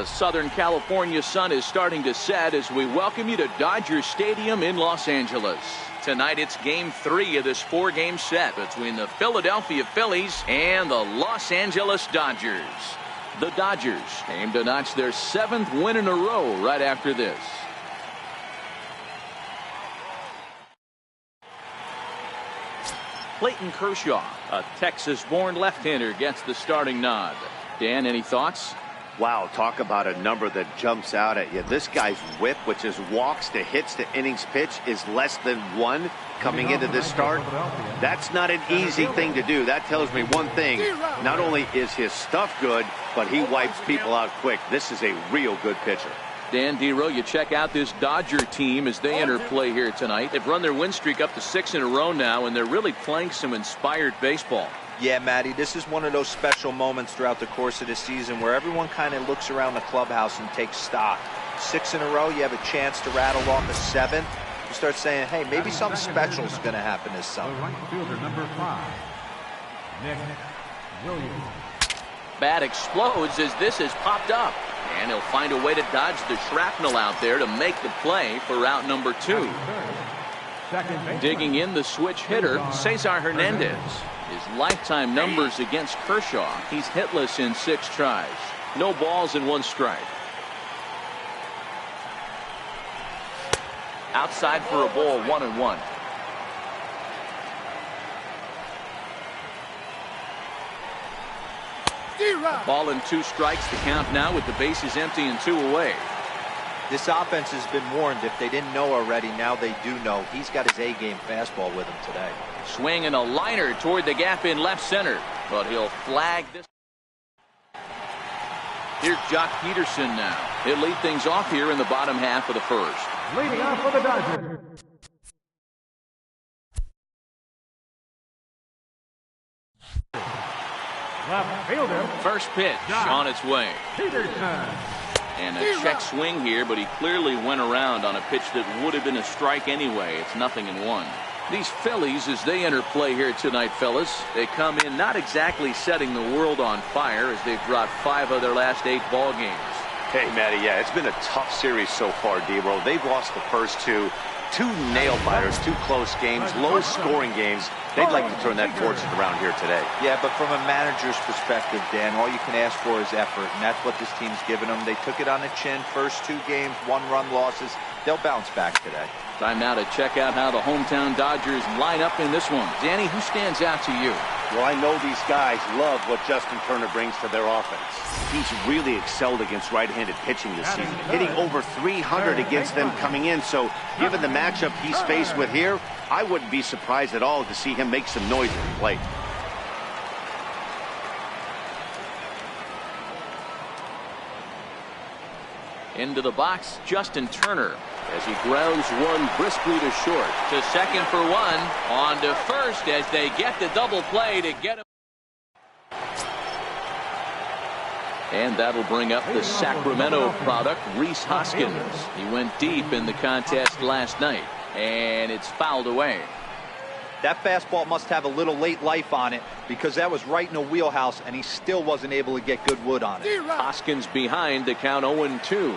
[SPEAKER 1] The Southern California sun is starting to set as we welcome you to Dodger Stadium in Los Angeles. Tonight it's Game 3 of this 4-game set between the Philadelphia Phillies and the Los Angeles Dodgers. The Dodgers aim to notch their 7th win in a row right after this. Clayton Kershaw, a Texas-born left-hander, gets the starting nod. Dan, any thoughts?
[SPEAKER 4] Wow, talk about a number that jumps out at you. This guy's whip, which is walks to hits to innings pitch, is less than 1 coming into this start. That's not an easy thing to do. That tells me one thing. Not only is his stuff good, but he wipes people out quick. This is a real good pitcher.
[SPEAKER 1] Dan Dero, you check out this Dodger team as they enter play here tonight. They've run their win streak up to 6 in a row now, and they're really playing some inspired baseball.
[SPEAKER 3] Yeah, Matty, this is one of those special moments throughout the course of the season where everyone kind of looks around the clubhouse and takes stock. 6 in a row, you have a chance to rattle off a 7th. You start saying, hey, maybe something special is going to happen this summer.
[SPEAKER 2] Right fielder number 5, Nick Williams.
[SPEAKER 1] Bat explodes as this has popped up. And he'll find a way to dodge the shrapnel out there to make the play for route number 2. Digging in the switch hitter, Cesar Hernandez. His lifetime numbers against Kershaw. He's hitless in 6 tries. No balls and 1 strike. Outside for a ball, 1-1. Ball and 2 strikes. The count now with the bases empty and 2 away.
[SPEAKER 3] This offense has been warned. If they didn't know already, now they do know. He's got his A-game fastball with him today.
[SPEAKER 1] Swing and a liner toward the gap in left center, but he'll flag this. Here's Jock Peterson now. He'll lead things off here in the bottom half of the first.
[SPEAKER 2] Leading off for the Dodgers. Left fielder.
[SPEAKER 1] First pitch on its way.
[SPEAKER 2] Peterson.
[SPEAKER 1] And a check swing here, but he clearly went around on a pitch that would have been a strike anyway. It's 0-1. These Phillies, as they enter play here tonight, fellas, they come in not exactly setting the world on fire as they've dropped 5 of their last 8 ball games.
[SPEAKER 4] Hey, Matty, yeah, it's been a tough series so far, D-Roll. They've lost the first 2 nail-biters, 2 close games, low-scoring games. They'd like to turn that fortune around here today.
[SPEAKER 3] Yeah, but from a manager's perspective, Dan, all you can ask for is effort, and that's what this team's given them. They took it on the chin. First 2 games, 1-run losses. They'll bounce back today.
[SPEAKER 1] Time now to check out how the hometown Dodgers line up in this one. Danny, who stands out to you?
[SPEAKER 4] Well, I know these guys love what Justin Turner brings to their offense. He's really excelled against right-handed pitching this season, hitting over 300 against them coming in. So, given the matchup he's faced with here, I wouldn't be surprised at all to see him make some noise at the plate.
[SPEAKER 1] Into the box, Justin Turner, as he grounds one briskly to short. To second for 1. On to first as they get the double play to get him. And that'll bring up the Sacramento product, Rhys Hoskins. He went deep in the contest last night, and it's fouled away.
[SPEAKER 3] That fastball must have a little late life on it because that was right in the wheelhouse, and he still wasn't able to get good wood on it.
[SPEAKER 1] Hoskins behind to count 0-2.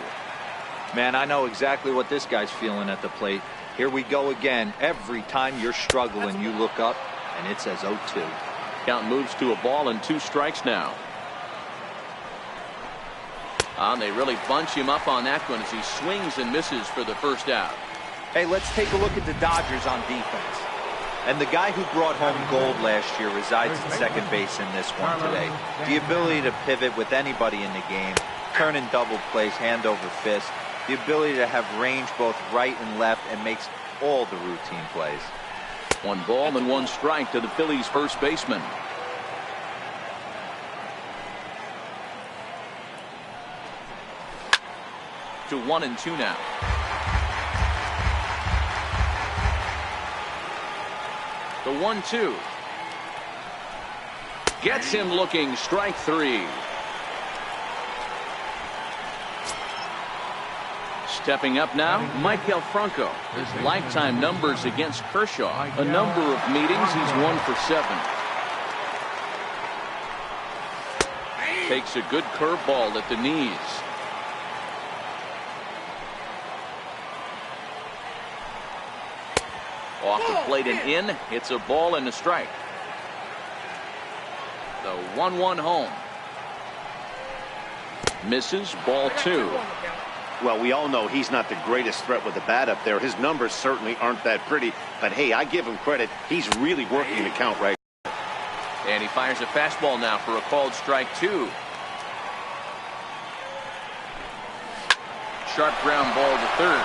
[SPEAKER 3] Man, I know exactly what this guy's feeling at the plate. Here we go again. Every time you're struggling, you look up, and it says 0-2.
[SPEAKER 1] Count moves to a ball and 2 strikes now. And they really bunch him up on that one as he swings and misses for the first out.
[SPEAKER 3] Hey, let's take a look at the Dodgers on defense. And the guy who brought home gold last year resides at second base in this one today. The ability to pivot with anybody in the game, turning double plays hand over fist, the ability to have range both right and left, and makes all the routine plays.
[SPEAKER 1] 1 ball and 1 strike to the Phillies' first baseman. To 1-2 now. The 1-2. Gets him looking. Strike 3. Stepping up now, Maikel Franco. His lifetime numbers against Kershaw. A number of meetings, he's 1 for 7. Takes a good curveball at the knees. Off the plate and in. It's a ball and a strike. The 1-1 home. Misses, ball 2.
[SPEAKER 4] Well, we all know he's not the greatest threat with the bat up there. His numbers certainly aren't that pretty. But, hey, I give him credit. He's really working the count right now.
[SPEAKER 1] And he fires a fastball now for a called strike 2. Sharp ground ball to third.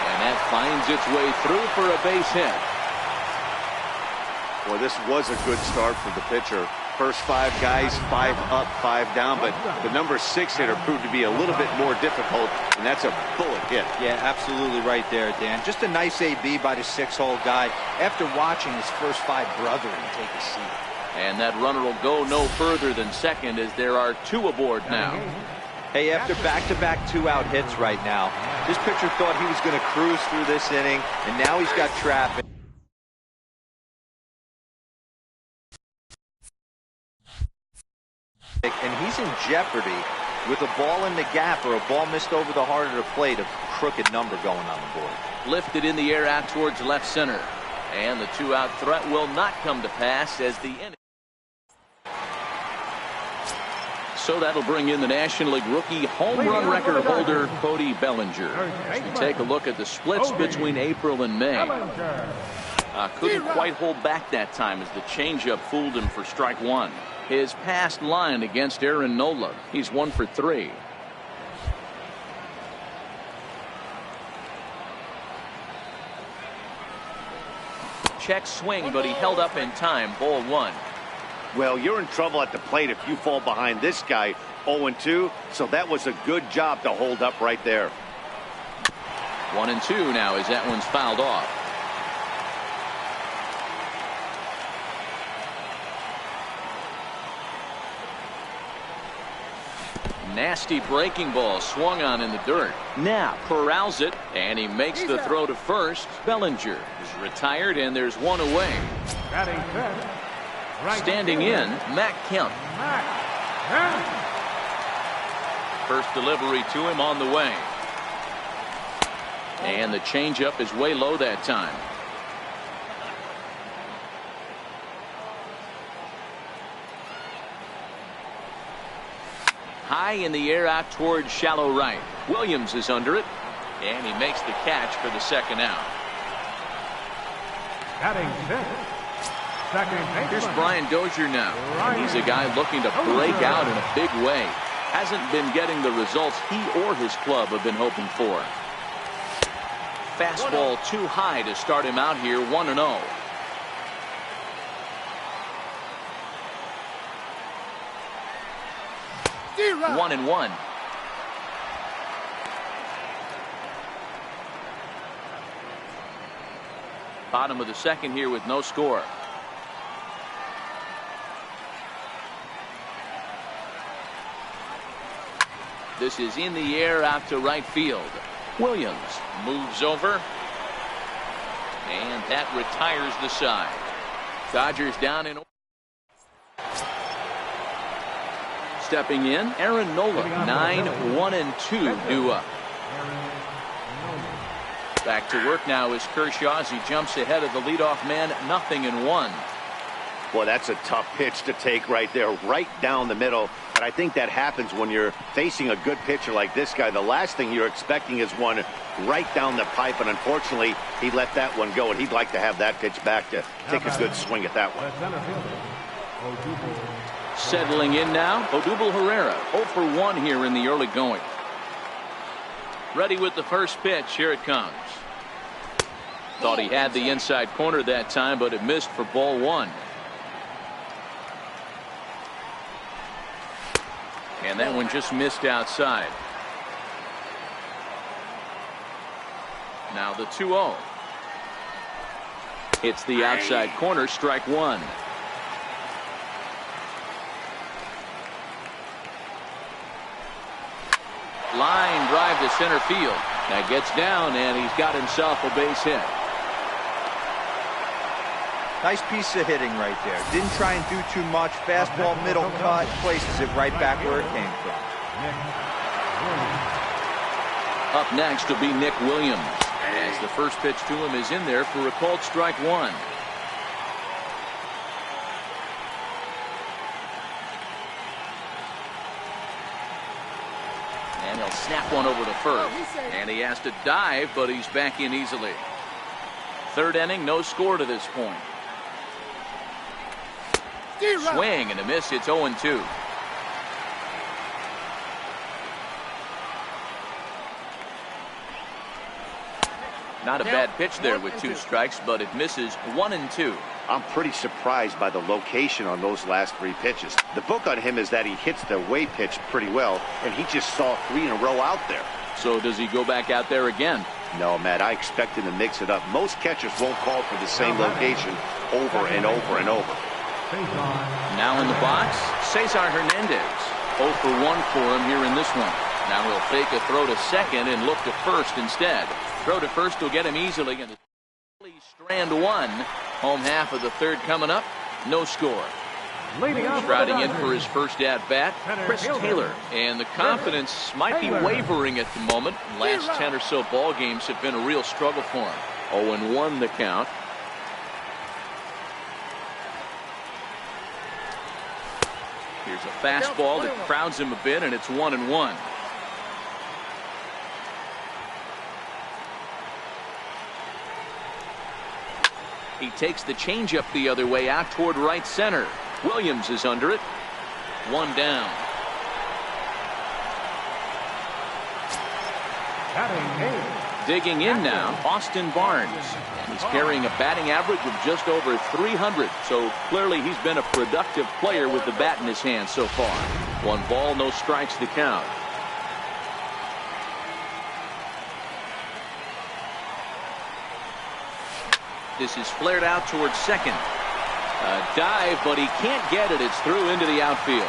[SPEAKER 1] And that finds its way through for a base hit.
[SPEAKER 4] Well, this was a good start for the pitcher. First 5 guys, 5 up, 5 down, but the number 6 hitter proved to be a little bit more difficult, and that's a bullet hit.
[SPEAKER 3] Yeah, absolutely right there, Dan. Just a nice AB by the 6-hole guy after watching his first 5 brethren take a seat.
[SPEAKER 1] And that runner will go no further than second as there are 2 aboard now.
[SPEAKER 3] Hey, after back-to-back 2-out hits right now, this pitcher thought he was going to cruise through this inning, and now he's got traffic. And he's in jeopardy with a ball in the gap or a ball missed over the heart of the plate, a crooked number going on the board.
[SPEAKER 1] Lifted in the air out towards left center. And the 2-out threat will not come to pass as the inning. So that'll bring in the National League rookie home run record holder, Cody Bellinger. As we take a look at the splits between April and May. Couldn't quite hold back that time as the changeup fooled him for strike 1. His past line against Aaron Nola, he's 1 for 3. Check swing, but he held up in time. Ball 1.
[SPEAKER 4] Well, you're in trouble at the plate if you fall behind this guy 0-2, so that was a good job to hold up right there.
[SPEAKER 1] 1-2 now as that one's fouled off. Nasty breaking ball swung on in the dirt. Now corrals it, and he makes the throw to first. Bellinger is retired, and there's 1 away. Standing in, Matt Kemp. First delivery to him on the way. And the changeup is way low that time. High in the air out towards shallow right. Williams is under it, and he makes the catch for the 2nd out. Here's Brian Dozier now. And he's a guy looking to break out in a big way. Hasn't been getting the results he or his club have been hoping for. Fastball too high to start him out here, 1-0. One and 1. Bottom of the 2nd here with no score. This is in the air out to right field. Williams moves over, and that retires the side. Dodgers down in. Stepping in, Aaron Nola, 9-1-2 due up. Back to work now is Kershaw as he jumps ahead of the leadoff man, 0-1.
[SPEAKER 4] Boy, that's a tough pitch to take right there, right down the middle. But I think that happens when you're facing a good pitcher like this guy. The last thing you're expecting is one right down the pipe, and unfortunately, he let that one go, and he'd like to have that pitch back to take a good swing at that one.
[SPEAKER 1] Settling in now, Odubel Herrera, 0 for 1 here in the early going. Ready with the first pitch. Here it comes. Thought he had the inside corner that time, but it missed for ball 1. And that one just missed outside. Now the 2-0. It's the outside corner, strike 1. Line drive to center field. That gets down, and he's got himself a base hit.
[SPEAKER 3] Nice piece of hitting right there. Didn't try and do too much. Fastball, middle cut, places it right back where it came from.
[SPEAKER 1] Up next will be Nick Williams. As the first pitch to him is in there for a called strike one. And he'll snap one over to first. And he has to dive, but he's back in easily. Third inning, no score to this point. Swing and a miss. It's 0-2. Not a bad pitch there with 2 strikes, but it misses 1-2.
[SPEAKER 4] I'm pretty surprised by the location on those last 3 pitches. The book on him is that he hits the way pitch pretty well, and he just saw 3 in a row out there.
[SPEAKER 1] So does he go back out there again?
[SPEAKER 4] No, Matt, I expect him to mix it up. Most catchers won't call for the same location over and over and over.
[SPEAKER 1] Now in the box, Cesar Hernandez. 0 for 1 for him here in this one. Now he'll fake a throw to second and look to first instead. Throw to first will get him easily. And the strand one. Home half of the third coming up. No score. Striding in for his first at-bat, Chris Taylor. And the confidence might be wavering at the moment. Last 10 or so ball games have been a real struggle for him. 0-1 the count. Here's a fastball that crowds him a bit, and it's 1-1. He takes the changeup the other way out toward right center. Williams is under it. 1 down. Digging in now, Austin Barnes. And he's carrying a batting average of just over 300. So clearly he's been a productive player with the bat in his hand so far. 1 ball, no strikes to count. This is flared out towards second. A dive, but he can't get it. It's through into the outfield.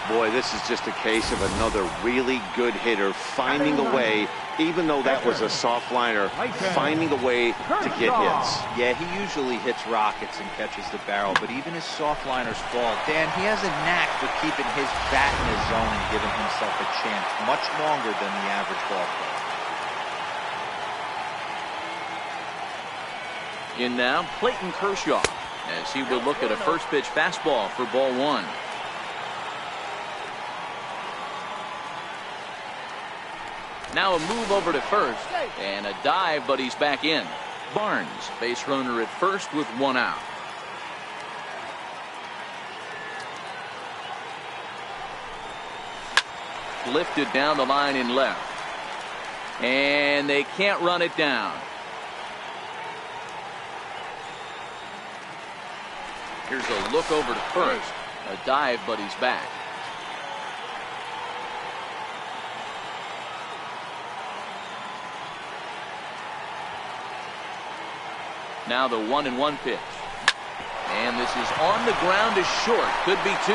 [SPEAKER 4] Boy, this is just a case of another really good hitter finding a way, even though that was a soft liner, finding a way to get hits.
[SPEAKER 3] Yeah, he usually hits rockets and catches the barrel, but even his soft liners fall. Dan, he has a knack for keeping his bat in his zone and giving himself a chance much longer than the average ball player.
[SPEAKER 1] In now, Clayton Kershaw, as he will look at a first pitch fastball for ball 1. Now a move over to first, and a dive, but he's back in. Barnes, base runner at first with 1 out. Lifted down the line in left. And they can't run it down. Here's a look over to first. A dive, but he's back. Now the 1-1 pitch. And this is on the ground is short. Could be 2.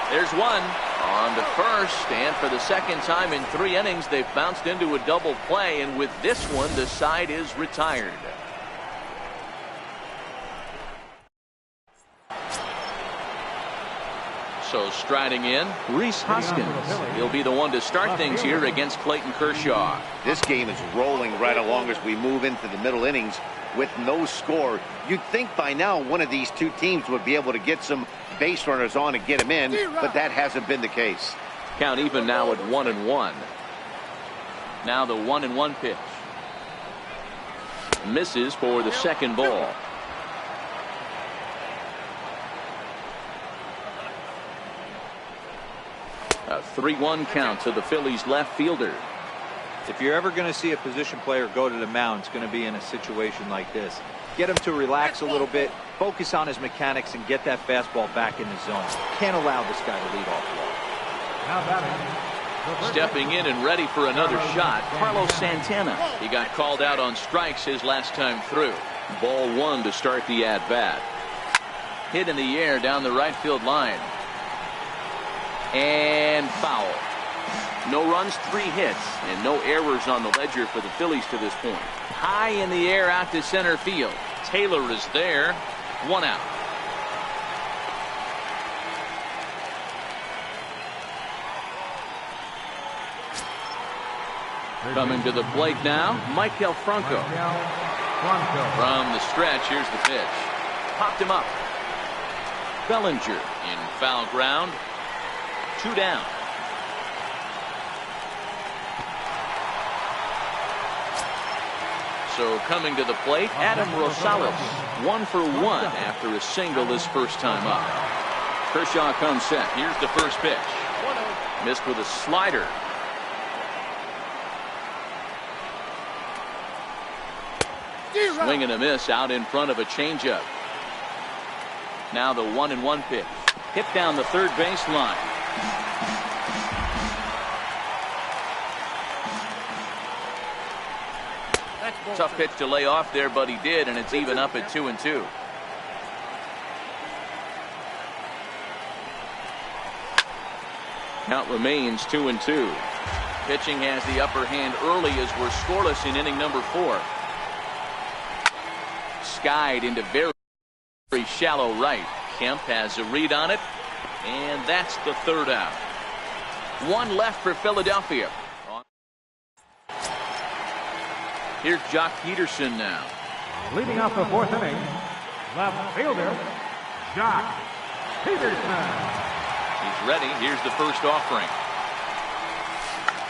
[SPEAKER 1] There's 1. On to first. And for the second time in 3 innings, they've bounced into a double play. And with this one, the side is retired. So striding in, Rhys Hoskins. He'll be the one to start things here against Clayton Kershaw.
[SPEAKER 4] This game is rolling right along as we move into the middle innings with no score. You'd think by now one of these 2 teams would be able to get some base runners on and get them in, but that hasn't been the case.
[SPEAKER 1] Count even now at 1-1. Now the 1-1 pitch. Misses for the second ball. A 3-1 count to the Phillies left fielder.
[SPEAKER 3] If you're ever going to see a position player go to the mound, it's going to be in a situation like this. Get him to relax a little bit, focus on his mechanics, and get that fastball back in the zone. Can't allow this guy to lead off.
[SPEAKER 1] Stepping in and ready for another shot, Carlos Santana. He got called out on strikes his last time through. Ball 1 to start the at-bat. Hit in the air down the right field line. And foul. No runs, 3 hits, and no errors on the ledger for the Phillies to this point. High in the air out to center field. Taylor is there. 1 out. Coming to the plate now, Michael Franco. From the stretch, here's the pitch. Popped him up. Bellinger in foul ground. 2 down. So coming to the plate, Adam Rosales. 1 for 1 after a single his first time up. Kershaw comes set. Here's the first pitch. Missed with a slider. Swing and a miss out in front of a changeup. Now the 1-1 pitch. Hit down the third baseline. Tough pitch to lay off there, but he did, and it's even up at 2-2. Count remains 2-2. Pitching has the upper hand early as we're scoreless in inning number 4. Skied into very shallow right. Kemp has a read on it, and that's the 3rd out. 1 left for Philadelphia. Here's Jock Peterson now.
[SPEAKER 2] Leading off the 4th inning, left fielder, Jock Peterson.
[SPEAKER 1] He's ready. Here's the first offering.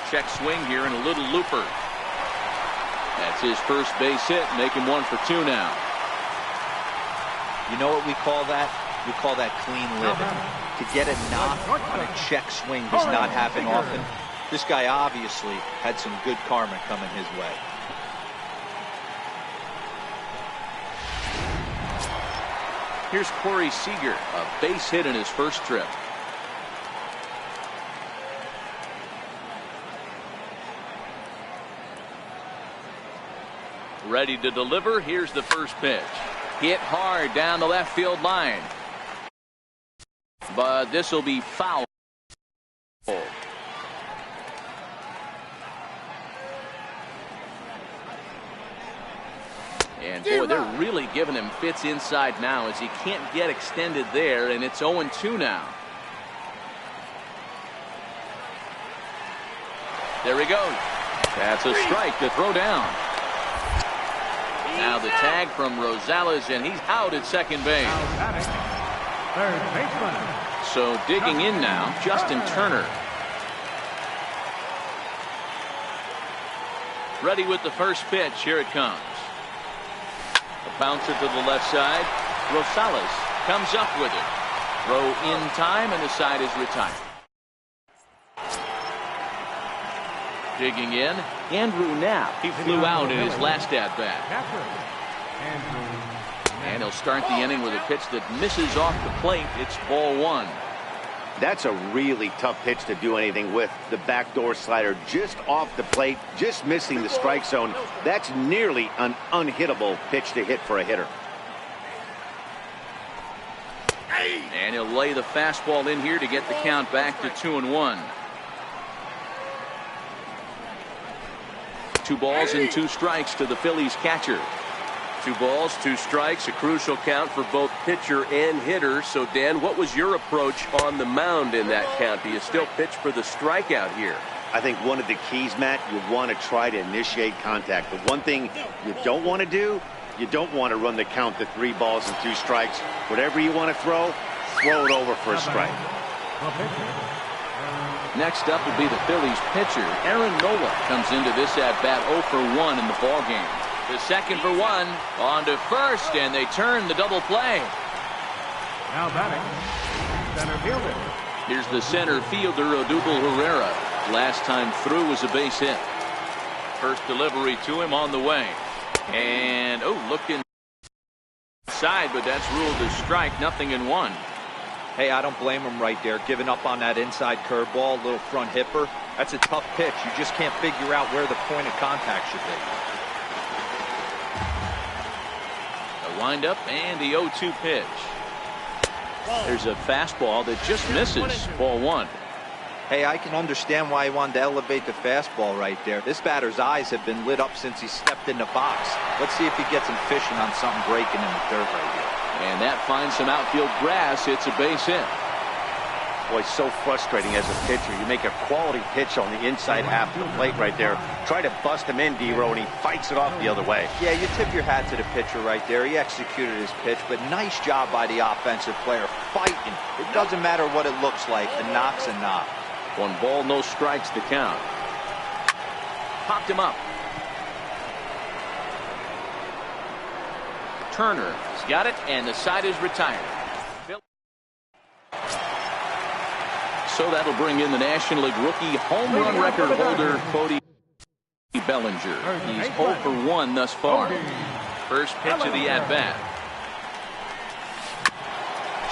[SPEAKER 1] Check swing here and a little looper. That's his first base hit, make him 1 for 2 now.
[SPEAKER 3] You know what we call that? We call that clean living. To get a knock on a check swing does not happen often. This guy obviously had some good karma coming his way.
[SPEAKER 1] Here's Corey Seager, a base hit in his first trip. Ready to deliver. Here's the first pitch. Hit hard down the left field line. But this will be foul. And boy, they're really giving him fits inside now as he can't get extended there, and it's 0-2 now. There he goes. That's a strike to throw down. Now the tag from Rosales, and he's out at second base.
[SPEAKER 2] Third baseman.
[SPEAKER 1] So digging in now, Justin Turner. Ready with the first pitch. Here it comes. A bouncer to the left side. Rosales comes up with it. Throw in time, and the side is retired. Digging in, Andrew Knapp. He flew out in his last at-bat. And he'll start the inning with a pitch that misses off the plate. It's ball 1.
[SPEAKER 4] That's a really tough pitch to do anything with. The backdoor slider just off the plate, just missing the strike zone. That's nearly an unhittable pitch to hit for a hitter.
[SPEAKER 1] And he'll lay the fastball in here to get the count back to 2-1. 2 balls and 2 strikes to the Phillies catcher. 2 balls, 2 strikes, a crucial count for both pitcher and hitter. So, Dan, what was your approach on the mound in that count? Do you still pitch for the strikeout here?
[SPEAKER 4] I think one of the keys, Matt, you want to try to initiate contact. The one thing you don't want to do, you don't want to run the count to 3 balls and 2 strikes. Whatever you want to throw it over for a strike.
[SPEAKER 1] Next up will be the Phillies pitcher. Aaron Nola comes into this at-bat 0 for 1 in the ballgame. The second for 1, on to first, and they turn the double play.
[SPEAKER 2] Now batting, center fielder.
[SPEAKER 1] Here's the center fielder, Odubel Herrera. Last time through was a base hit. First delivery to him on the way. And, looking inside, but that's ruled a strike, 0-1.
[SPEAKER 3] Hey, I don't blame him right there, giving up on that inside curveball, little front hipper. That's a tough pitch. You just can't figure out where the point of contact should be.
[SPEAKER 1] Windup and the 0-2 pitch. There's a fastball that just misses. Ball 1.
[SPEAKER 3] Hey, I can understand why he wanted to elevate the fastball right there. This batter's eyes have been lit up since he stepped in the box. Let's see if he gets him fishing on something breaking in the dirt right here.
[SPEAKER 1] And that finds some outfield grass. It's a base hit.
[SPEAKER 4] Boy, so frustrating as a pitcher. You make a quality pitch on the inside half of the plate right there. Try to bust him in, D-Row, and he fights it off the other way.
[SPEAKER 3] Yeah, you tip your hat to the pitcher right there. He executed his pitch, but nice job by the offensive player fighting. It doesn't matter what it looks like. A knock's a knock.
[SPEAKER 1] 1 ball, no strikes to count. Popped him up. Turner has got it, and the side is retired. So that'll bring in the National League rookie home run record holder, Cody Bellinger. He's 0 for 1 thus far. First pitch of the at-bat.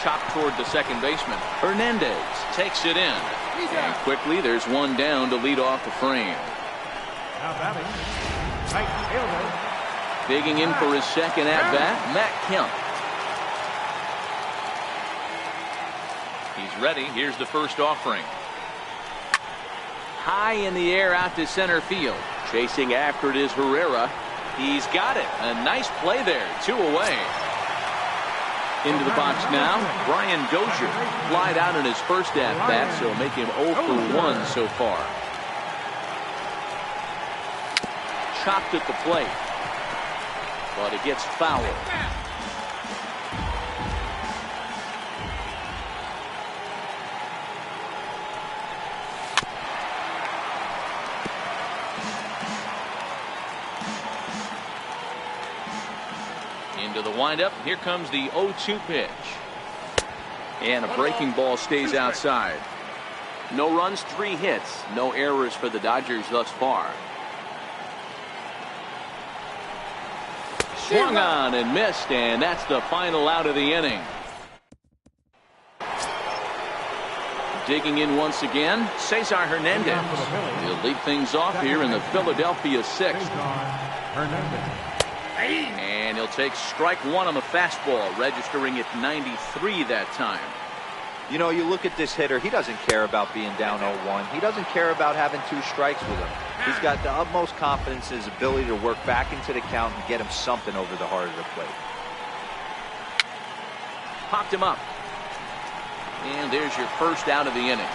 [SPEAKER 1] Chopped toward the second baseman. Hernandez takes it in. And quickly, there's one down to lead off the frame.
[SPEAKER 2] Now batting, right fielder.
[SPEAKER 1] Digging in for his second at-bat, Matt Kemp. He's ready. Here's the first offering. High in the air out to center field. Chasing after it is Herrera. He's got it. A nice play there. 2 away. Into the box now, Brian Dozier. Flied out in his first at-bat, so make him 0 for 1 so far. Chopped at the plate, but it gets fouled. Into the windup. Here comes the 0-2 pitch. And a breaking ball stays outside. No runs, 3 hits. No errors for the Dodgers thus far. Swung on and missed, and that's the final out of the inning. Digging in once again, Cesar Hernandez. He'll lead things off here in the Philadelphia 6th. And he'll take strike 1 on the fastball, registering at 93 that time.
[SPEAKER 3] You know, you look at this hitter, he doesn't care about being down 0-1. He doesn't care about having 2 strikes with him. He's got the utmost confidence in his ability to work back into the count and get him something over the heart of the plate.
[SPEAKER 1] Popped him up. And there's your first out of the inning.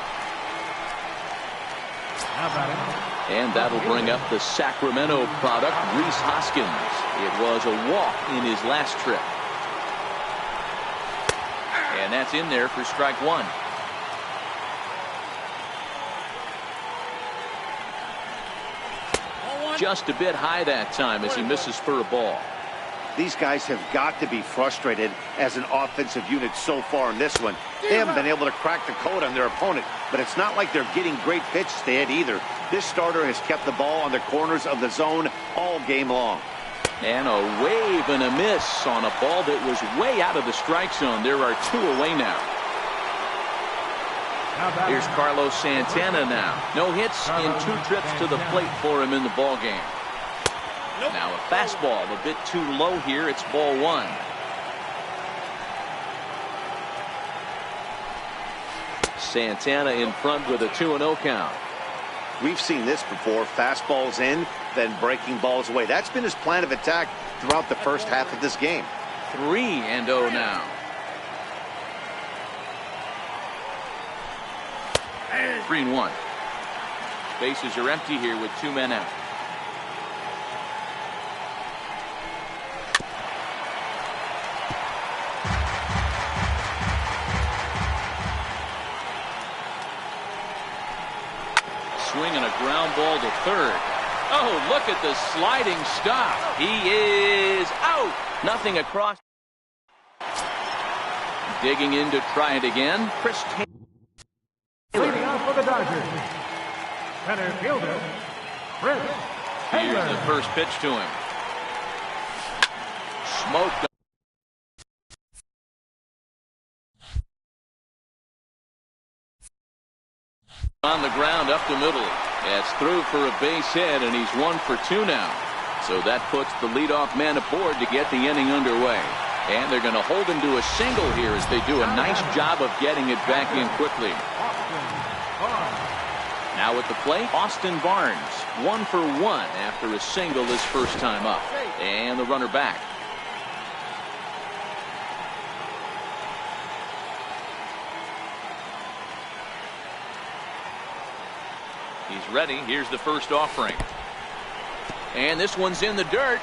[SPEAKER 1] And that'll bring up the Sacramento product, Rhys Hoskins. It was a walk in his last trip. And that's in there for strike 1. Just a bit high that time as he misses for a ball.
[SPEAKER 4] These guys have got to be frustrated as an offensive unit so far in this one. They haven't been able to crack the code on their opponent, but it's not like they're getting great pitches to hit either. This starter has kept the ball on the corners of the zone all game long.
[SPEAKER 1] And a wave and a miss on a ball that was way out of the strike zone. There are 2 away now. Here's Carlos Santana now. No hits in 2 trips to the plate for him in the ball game. Now a fastball a bit too low here. It's ball 1. Santana in front with a 2-0 count.
[SPEAKER 4] We've seen this before. Fastballs in, then breaking balls away. That's been his plan of attack throughout the first half of this game.
[SPEAKER 1] 3-0 now. 3-1. Bases are empty here with 2 men out. Swinging a ground ball to third. Oh, look at the sliding stop. He is out. Nothing across. Digging in to try it again. Chris Taylor.
[SPEAKER 2] Leading off for the Dodgers, center fielder, Chris
[SPEAKER 1] Here's
[SPEAKER 2] Taylor.
[SPEAKER 1] the first pitch to him. Smoked. On the ground up the middle. That's through for a base hit, and he's 1 for 2 now. So that puts the leadoff man aboard to get the inning underway. And they're going to hold him to a single here as they do a nice job of getting it back in quickly. Now at the plate, Austin Barnes, 1 for 1 after a single his first time up. And the runner back. He's ready. Here's the first offering. And this one's in the dirt.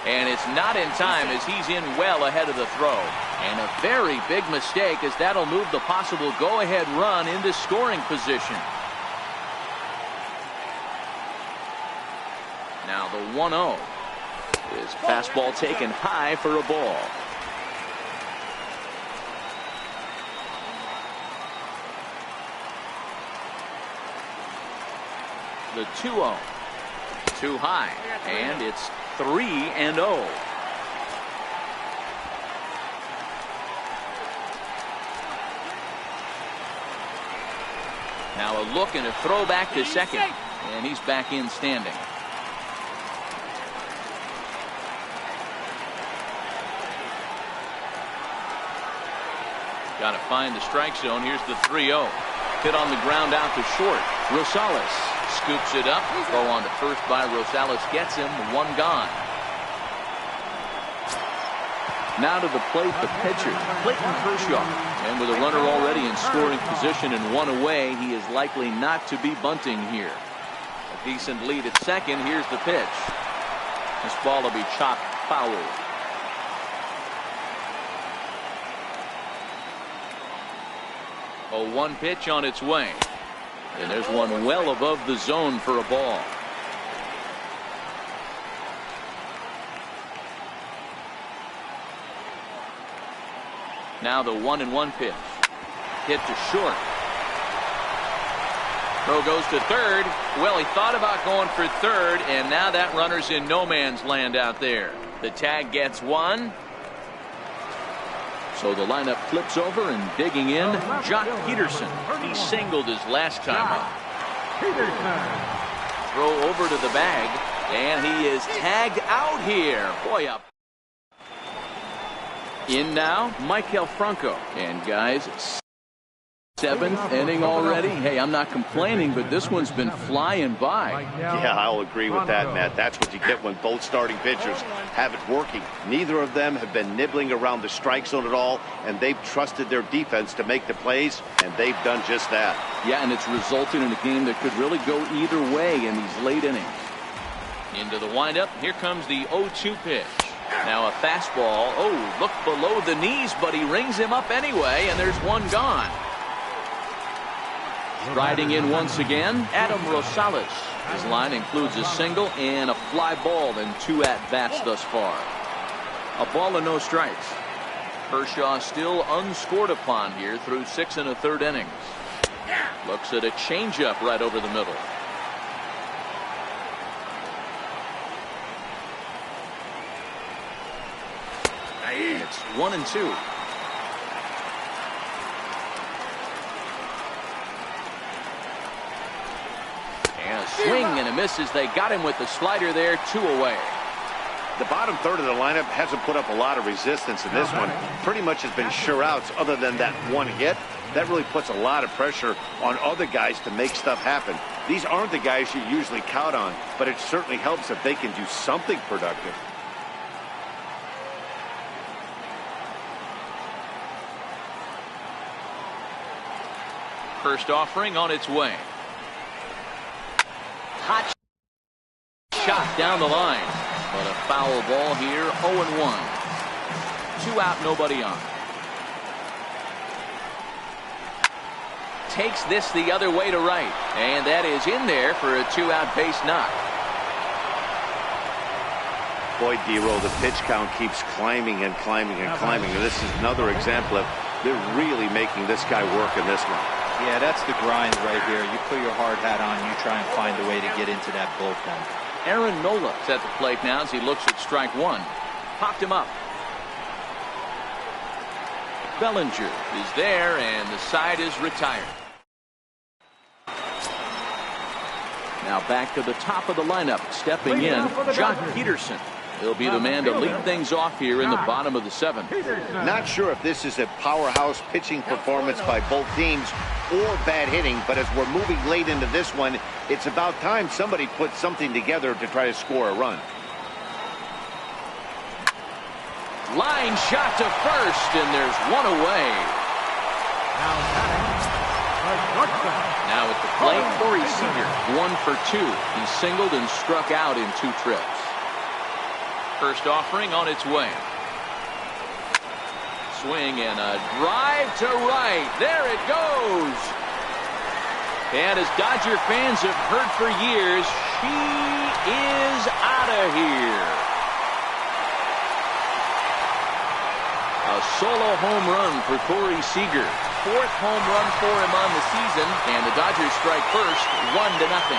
[SPEAKER 1] And it's not in time as he's in well ahead of the throw. And a very big mistake as that'll move the possible go-ahead run into scoring position. Now the 1-0. His fastball taken high for a ball. The 2-0. Too high. And it's 3-0. Now a look and a throw back to second. And he's back in standing. Got to find the strike zone. Here's the 3-0. Hit on the ground out to short. Rosales scoops it up. Throw on to first by Rosales gets him. One gone. Now to the plate, the pitcher, Clayton Kershaw. And with a runner already in scoring position and one away, he is likely not to be bunting here. A decent lead at second. Here's the pitch. This ball will be chopped foul. A 1 pitch on its way. And there's one well above the zone for a ball. Now the 1-1 pitch. Hit to short. Throw goes to third. Well, he thought about going for third, and now that runner's in no man's land out there. The tag gets one. So the lineup flips over and digging in, Jock Peterson. He singled his last time up. Throw over to the bag, and he is tagged out here. Boy, up. In now, Michael Franco. And guys, 7th inning already. Hey, I'm not complaining, but this one's been flying by.
[SPEAKER 4] Yeah, I'll agree with that, Matt. That's what you get when both starting pitchers have it working. Neither of them have been nibbling around the strike zone at all, and they've trusted their defense to make the plays, and they've done just that. Yeah, and it's resulted in a game that could really go either way in these late innings.
[SPEAKER 1] Into the windup. Here comes the 0-2 pitch. Now a fastball. Oh, look below the knees, but he rings him up anyway, and there's one gone. Riding in once again, Adam Rosales. His line includes a single and a fly ball in 2 at-bats thus far. A ball and no strikes. Kershaw still unscored upon here through 6 1/3 innings. Looks at a changeup right over the middle. It's 1-2. And a swing and a miss as they got him with the slider there. 2 away.
[SPEAKER 4] The bottom third of the lineup hasn't put up a lot of resistance in this one. Pretty much has been sure outs other than that one hit. That really puts a lot of pressure on other guys to make stuff happen. These aren't the guys you usually count on, but it certainly helps if they can do something productive.
[SPEAKER 1] First offering on its way. Hot shot down the line. But a foul ball here. 0-1. 2 out, nobody on. Takes this the other way to right. And that is in there for a 2-out base knock.
[SPEAKER 4] Boy, D-Roll, the pitch count keeps climbing and climbing and climbing. And this is another example of they're really making this guy work in this one.
[SPEAKER 3] Yeah, that's the grind right here. You put your hard hat on, you try and find a way to get into that bullpen.
[SPEAKER 1] Aaron Nola's at the plate now as he looks at strike 1. Popped him up. Bellinger is there, and the side is retired. Now back to the top of the lineup. Stepping in, Jock Peterson. He'll be the man to lead things off here in the bottom of the 7th.
[SPEAKER 4] Not sure if this is a powerhouse pitching performance by both teams or bad hitting, but as we're moving late into this one, it's about time somebody put something together to try to score a run.
[SPEAKER 1] Line shot to first, and there's one away.
[SPEAKER 2] Now batting,
[SPEAKER 1] Now at the plate, Corey Seager, 1 for 2. He singled and struck out in 2 trips. First offering on its way. Swing and a drive to right. There it goes. And as Dodger fans have heard for years, she is out of here. A solo home run for Corey Seager. 4th home run for him on the season, and the Dodgers strike first, 1-0.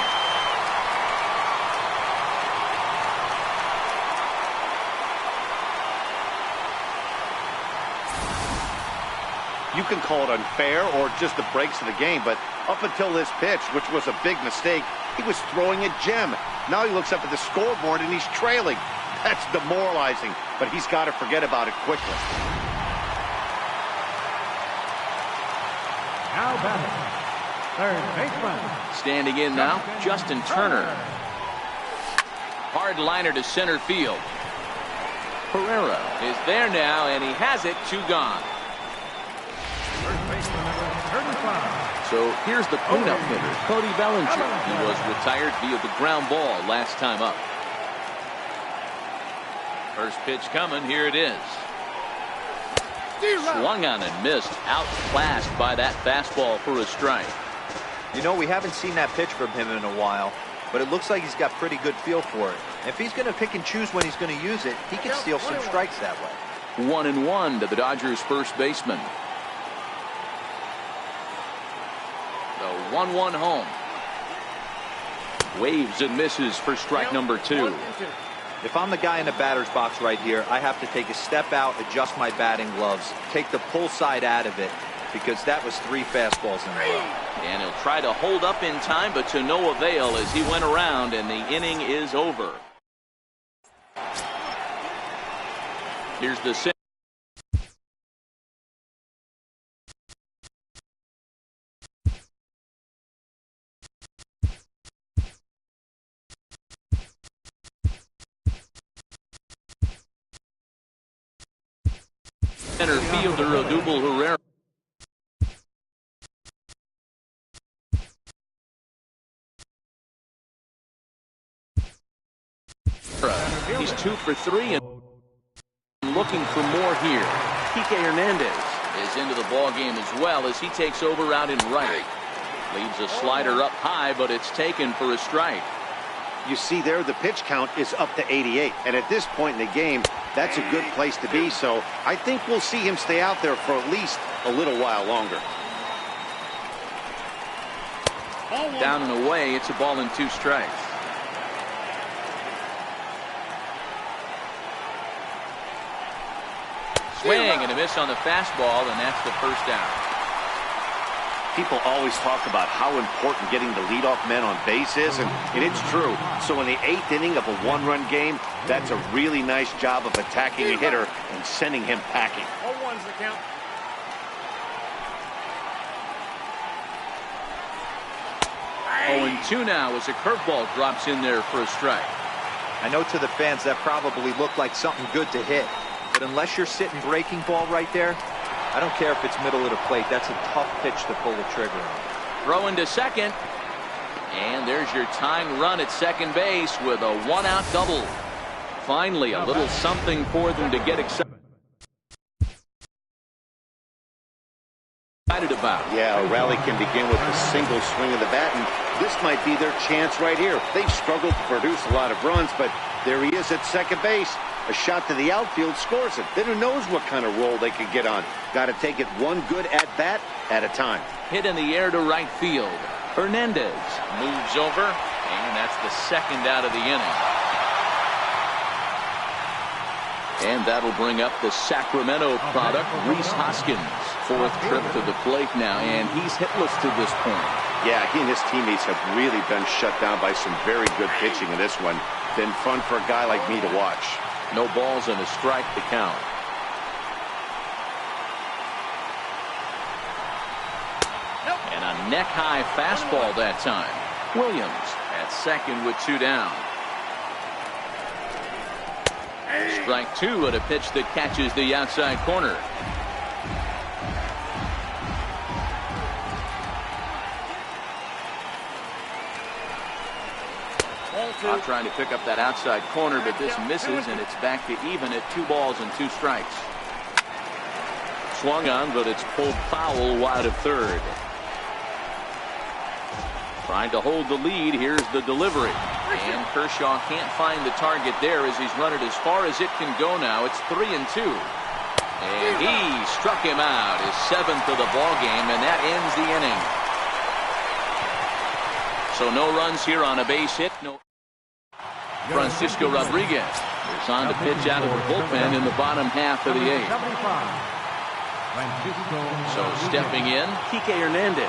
[SPEAKER 4] You can call it unfair or just the breaks of the game, but up until this pitch, which was a big mistake, he was throwing a gem. Now he looks up at the scoreboard and he's trailing. That's demoralizing, but he's got to forget about it quickly.
[SPEAKER 2] Now batting, third baseman.
[SPEAKER 1] Standing in now, Justin Turner. Hard liner to center field. Pereira is there now, and he has it, 2 gone.
[SPEAKER 2] First baseman number 35.
[SPEAKER 1] So here's the cleanup hitter, Cody Bellinger. He was retired via the ground ball last time up. First pitch coming, here it is. Swung on and missed, outclassed by that fastball for a strike.
[SPEAKER 3] You know, we haven't seen that pitch from him in a while, but it looks like he's got pretty good feel for it. If he's going to pick and choose when he's going to use it, he can steal some strikes that way.
[SPEAKER 1] 1-1 to the Dodgers first baseman. The 1-1 home. Waves and misses for strike number 2.
[SPEAKER 3] If I'm the guy in the batter's box right here, I have to take a step out, adjust my batting gloves, take the pull side out of it, because that was 3 fastballs in a row.
[SPEAKER 1] And he'll try to hold up in time, but to no avail as he went around, and the inning is over. Here's the center. Center fielder Odubel Herrera. He's 2 for 3 and looking for more here. Kike Hernandez is into the ball game as well as he takes over out in right. Leaves a slider up high, but it's taken for a strike.
[SPEAKER 4] You see there, the pitch count is up to 88. And at this point in the game, that's a good place to be. So I think we'll see him stay out there for at least a little while longer.
[SPEAKER 1] Down and away, it's a ball and 2 strikes. Swing and a miss on the fastball, and that's the first out.
[SPEAKER 4] People always talk about how important getting the leadoff man on base is, and it's true. So in the 8th inning of a 1-run game, that's a really nice job of attacking a hitter and sending him packing.
[SPEAKER 2] 0-1's the count.
[SPEAKER 1] Oh, 2 now as a curveball drops in there for a strike.
[SPEAKER 3] I know to the fans that probably looked like something good to hit, but unless you're sitting breaking ball right there, I don't care if it's middle of the plate. That's a tough pitch to pull the trigger on.
[SPEAKER 1] Throw into second. And there's your tying run at second base with a 1-out double. Finally, a little something for them to get excited about.
[SPEAKER 4] Yeah, a rally can begin with a single swing of the bat, and this might be their chance right here. They've struggled to produce a lot of runs, but there he is at second base. A shot to the outfield scores it. Then who knows what kind of roll they could get on. Got to take it one good at-bat at a time.
[SPEAKER 1] Hit in the air to right field. Hernandez moves over, and that's the second out of the inning. And that'll bring up the Sacramento product, Rhys Hoskins. 4th trip to the plate now, and he's hitless to this point.
[SPEAKER 4] Yeah, he and his teammates have really been shut down by some very good pitching in this one. Been fun for a guy like me to watch.
[SPEAKER 1] No balls and a strike to count. And a neck-high fastball that time. Williams at second with 2 down. Strike 2 at a pitch that catches the outside corner. Not trying to pick up that outside corner, but this misses, and it's back to even at 2 balls and 2 strikes. Swung on, but it's pulled foul wide of third. Trying to hold the lead. Here's the delivery. And Kershaw can't find the target there as he's run it as far as it can go now. It's 3-2. And he struck him out, his 7th of the ball game, and that ends the inning. So no runs here on a base hit. No. Francisco Rodriguez is on to pitch out of the bullpen in the bottom half of the 8th. So stepping in, Kike Hernandez.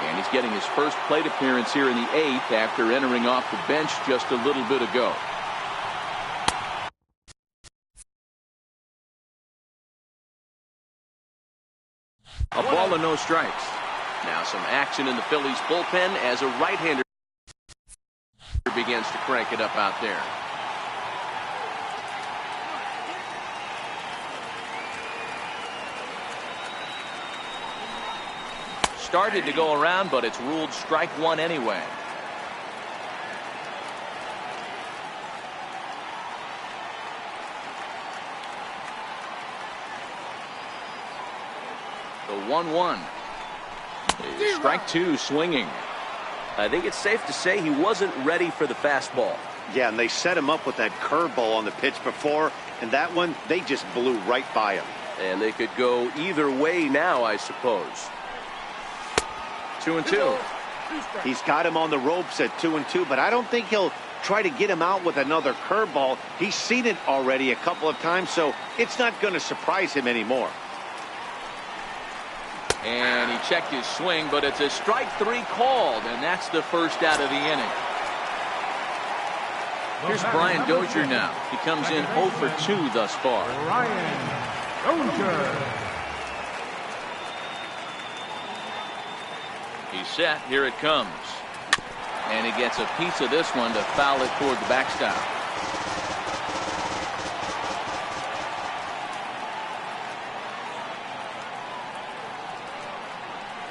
[SPEAKER 1] And he's getting his first plate appearance here in the 8th after entering off the bench just a little bit ago. A ball and no strikes. Now some action in the Phillies bullpen as a right-hander begins to crank it up out there. Started to go around, but it's ruled strike 1 anyway. The 1-1. Strike 2 swinging.
[SPEAKER 5] I think it's safe to say he wasn't ready for the fastball.
[SPEAKER 4] Yeah, and they set him up with that curveball on the pitch before, and that one, they just blew right by him.
[SPEAKER 5] And they could go either way now, I suppose.
[SPEAKER 1] 2-2.
[SPEAKER 4] He's got him on the ropes at 2-2, but I don't think he'll try to get him out with another curveball. He's seen it already a couple of times, so it's not going to surprise him anymore.
[SPEAKER 1] And he checked his swing, but it's a strike 3 called, and that's the first out of the inning. Here's Brian Dozier now. He comes in 0 for 2 thus far.
[SPEAKER 2] Brian Dozier.
[SPEAKER 1] He's set. Here it comes. And he gets a piece of this one to foul it toward the backstop.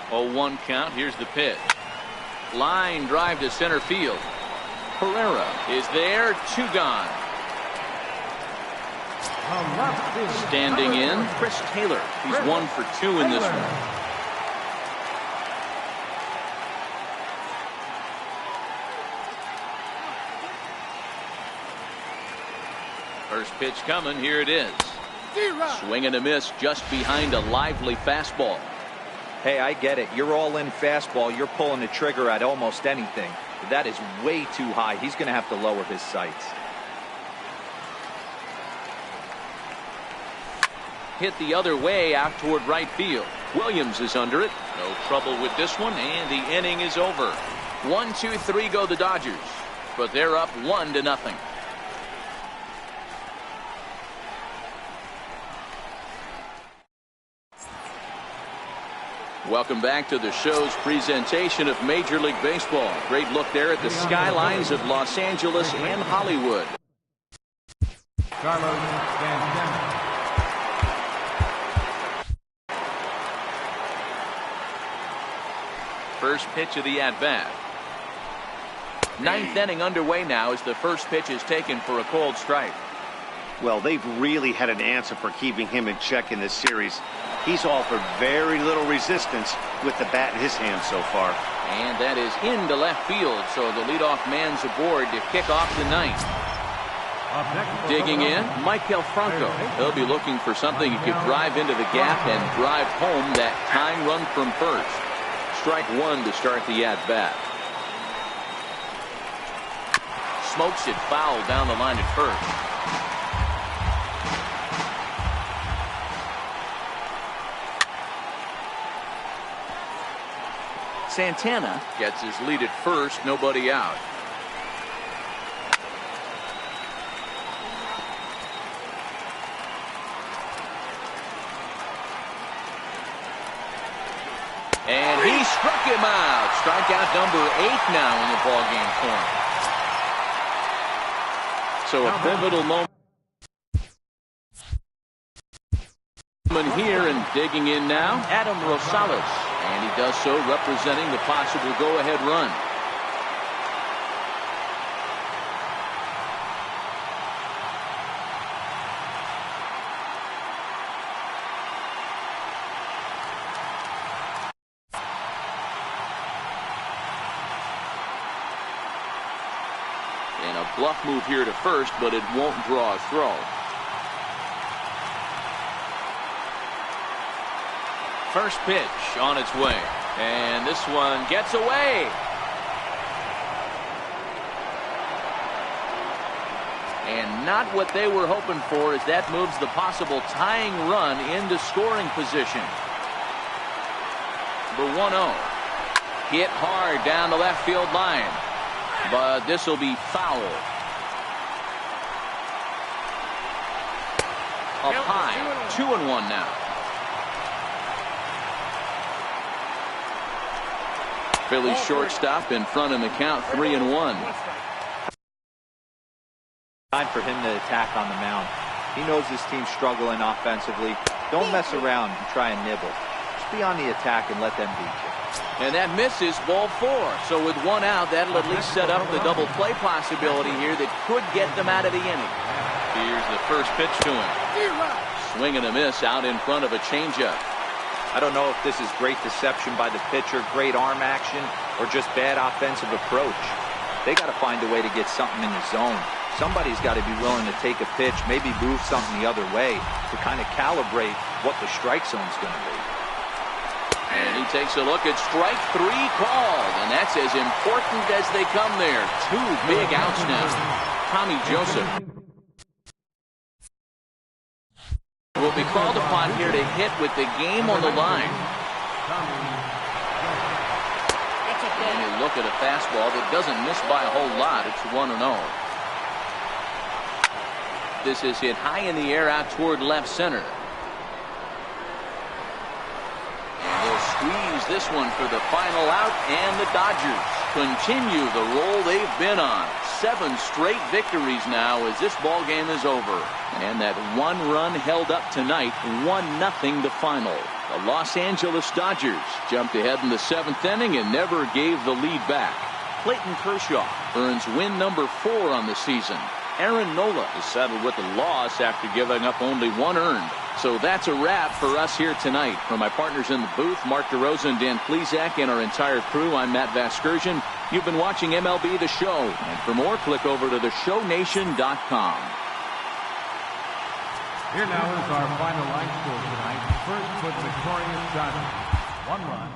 [SPEAKER 1] Oh, 1 count. Here's the pitch. Line drive to center field. Pereira is there. 2 gone. Standing in, Chris Taylor. He's 1 for 2 in this one. First pitch coming. Here it is. Swing and a miss just behind a lively fastball.
[SPEAKER 3] Hey, I get it. You're all in fastball. You're pulling the trigger at almost anything. But that is way too high. He's going to have to lower his sights.
[SPEAKER 1] Hit the other way out toward right field. Williams is under it. No trouble with this one, and the inning is over. 1-2-3 go the Dodgers, but they're up 1-0. Welcome back to the show's presentation of Major League Baseball. Great look there at the skylines of Los Angeles and Hollywood. First pitch of the at-bat. 9th inning underway now as the first pitch is taken for a called strike.
[SPEAKER 4] Well, they've really had an answer for keeping him in check in this series. He's offered very little resistance with the bat in his hand so far.
[SPEAKER 1] And that is into left field, so the leadoff man's aboard to kick off the 9th. Digging in, Michael Franco. He'll be looking for something he could drive into the gap and drive home that tying run from first. Strike 1 to start the at-bat. Smokes it foul down the line at first. Santana gets his lead at first, nobody out. And he struck him out. Strikeout number 8 now in the ballgame for him. So a pivotal moment here, and digging in now, Adam Rosales. And he does so representing the possible go-ahead run. Bluff move here to first, but it won't draw a throw. First pitch on its way. And this one gets away. And not what they were hoping for, as that moves the possible tying run into scoring position. The 1-0. Hit hard down the left field line. But this will be foul. Up high. 2-1 now. Phillies shortstop in front in the count, 3-1.
[SPEAKER 3] Time for him to attack on the mound. He knows his team's struggling offensively. Don't mess around and try and nibble. Just be on the attack and let them beat you.
[SPEAKER 1] And that misses, ball 4. So with 1 out, that'll at least set up the double play possibility here that could get them out of the inning. Here's the first pitch to him. Swing and a miss out in front of a changeup.
[SPEAKER 3] I don't know if this is great deception by the pitcher, great arm action, or just bad offensive approach. They got to find a way to get something in the zone. Somebody's got to be willing to take a pitch, maybe move something the other way to kind of calibrate what the strike zone's going to be.
[SPEAKER 1] And he takes a look at strike 3 called, and that's as important as they come there. 2 big outs now. Tommy Joseph will be called upon here to hit with the game on the line. And you look at a fastball that doesn't miss by a whole lot. It's 1-0. This is hit high in the air out toward left center. And they'll squeeze this one for the final out, and the Dodgers continue the roll they've been on. 7 straight victories now as this ball game is over. And that 1 run held up tonight, 1-0 the final. The Los Angeles Dodgers jumped ahead in the 7th inning and never gave the lead back. Clayton Kershaw earns win number 4 on the season. Aaron Nola is settled with a loss after giving up only 1 earned. So that's a wrap for us here tonight. For my partners in the booth, Mark DeRosa and Dan Plesac, and our entire crew, I'm Matt Vasgersian. You've been watching MLB The Show. And for more, click over to theshownation.com.
[SPEAKER 2] Here now is our final line score tonight. First for the victorious Dodgers. 1 run.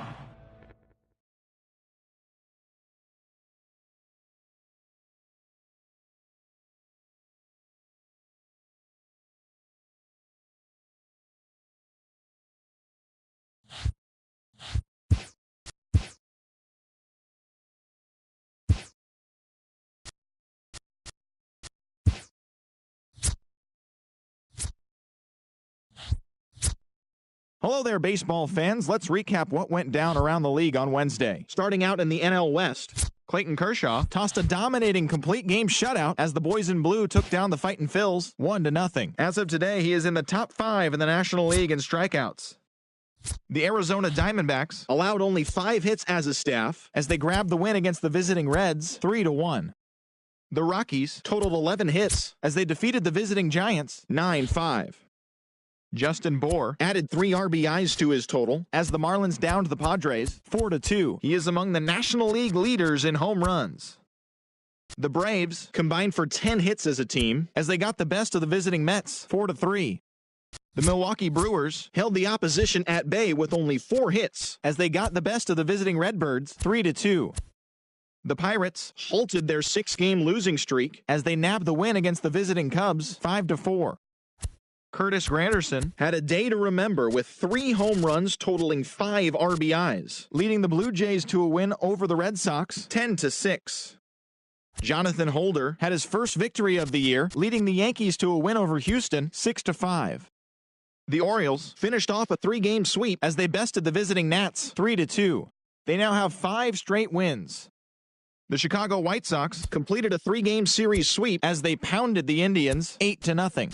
[SPEAKER 6] Hello there, baseball fans. Let's recap what went down around the league on Wednesday. Starting out in the NL West, Clayton Kershaw tossed a dominating complete game shutout as the boys in blue took down the Fightin' Phils 1-0. As of today, he is in the top 5 in the National League in strikeouts. The Arizona Diamondbacks allowed only 5 hits as a staff as they grabbed the win against the visiting Reds 3-1. The Rockies totaled 11 hits as they defeated the visiting Giants 9-5. Justin Bour added 3 RBIs to his total as the Marlins downed the Padres 4-2. He is among the National League leaders in home runs. The Braves combined for 10 hits as a team as they got the best of the visiting Mets 4-3. The Milwaukee Brewers held the opposition at bay with only 4 hits as they got the best of the visiting Redbirds 3-2. The Pirates halted their 6-game losing streak as they nabbed the win against the visiting Cubs 5-4. Curtis Granderson had a day to remember with 3 home runs totaling 5 RBIs, leading the Blue Jays to a win over the Red Sox 10-6. Jonathan Holder had his first victory of the year, leading the Yankees to a win over Houston 6-5. The Orioles finished off a 3-game sweep as they bested the visiting Nats 3-2. They now have 5 straight wins. The Chicago White Sox completed a 3-game series sweep as they pounded the Indians 8-0.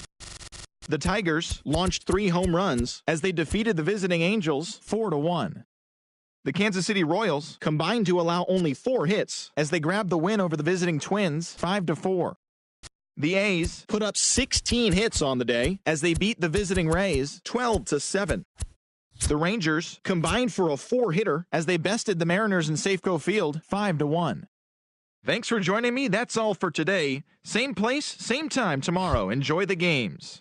[SPEAKER 6] The Tigers launched 3 home runs as they defeated the visiting Angels 4-1. The Kansas City Royals combined to allow only 4 hits as they grabbed the win over the visiting Twins 5-4. The A's put up 16 hits on the day as they beat the visiting Rays 12-7. The Rangers combined for a 4-hitter as they bested the Mariners in Safeco Field 5-1. Thanks for joining me. That's all for today. Same place, same time tomorrow. Enjoy the games.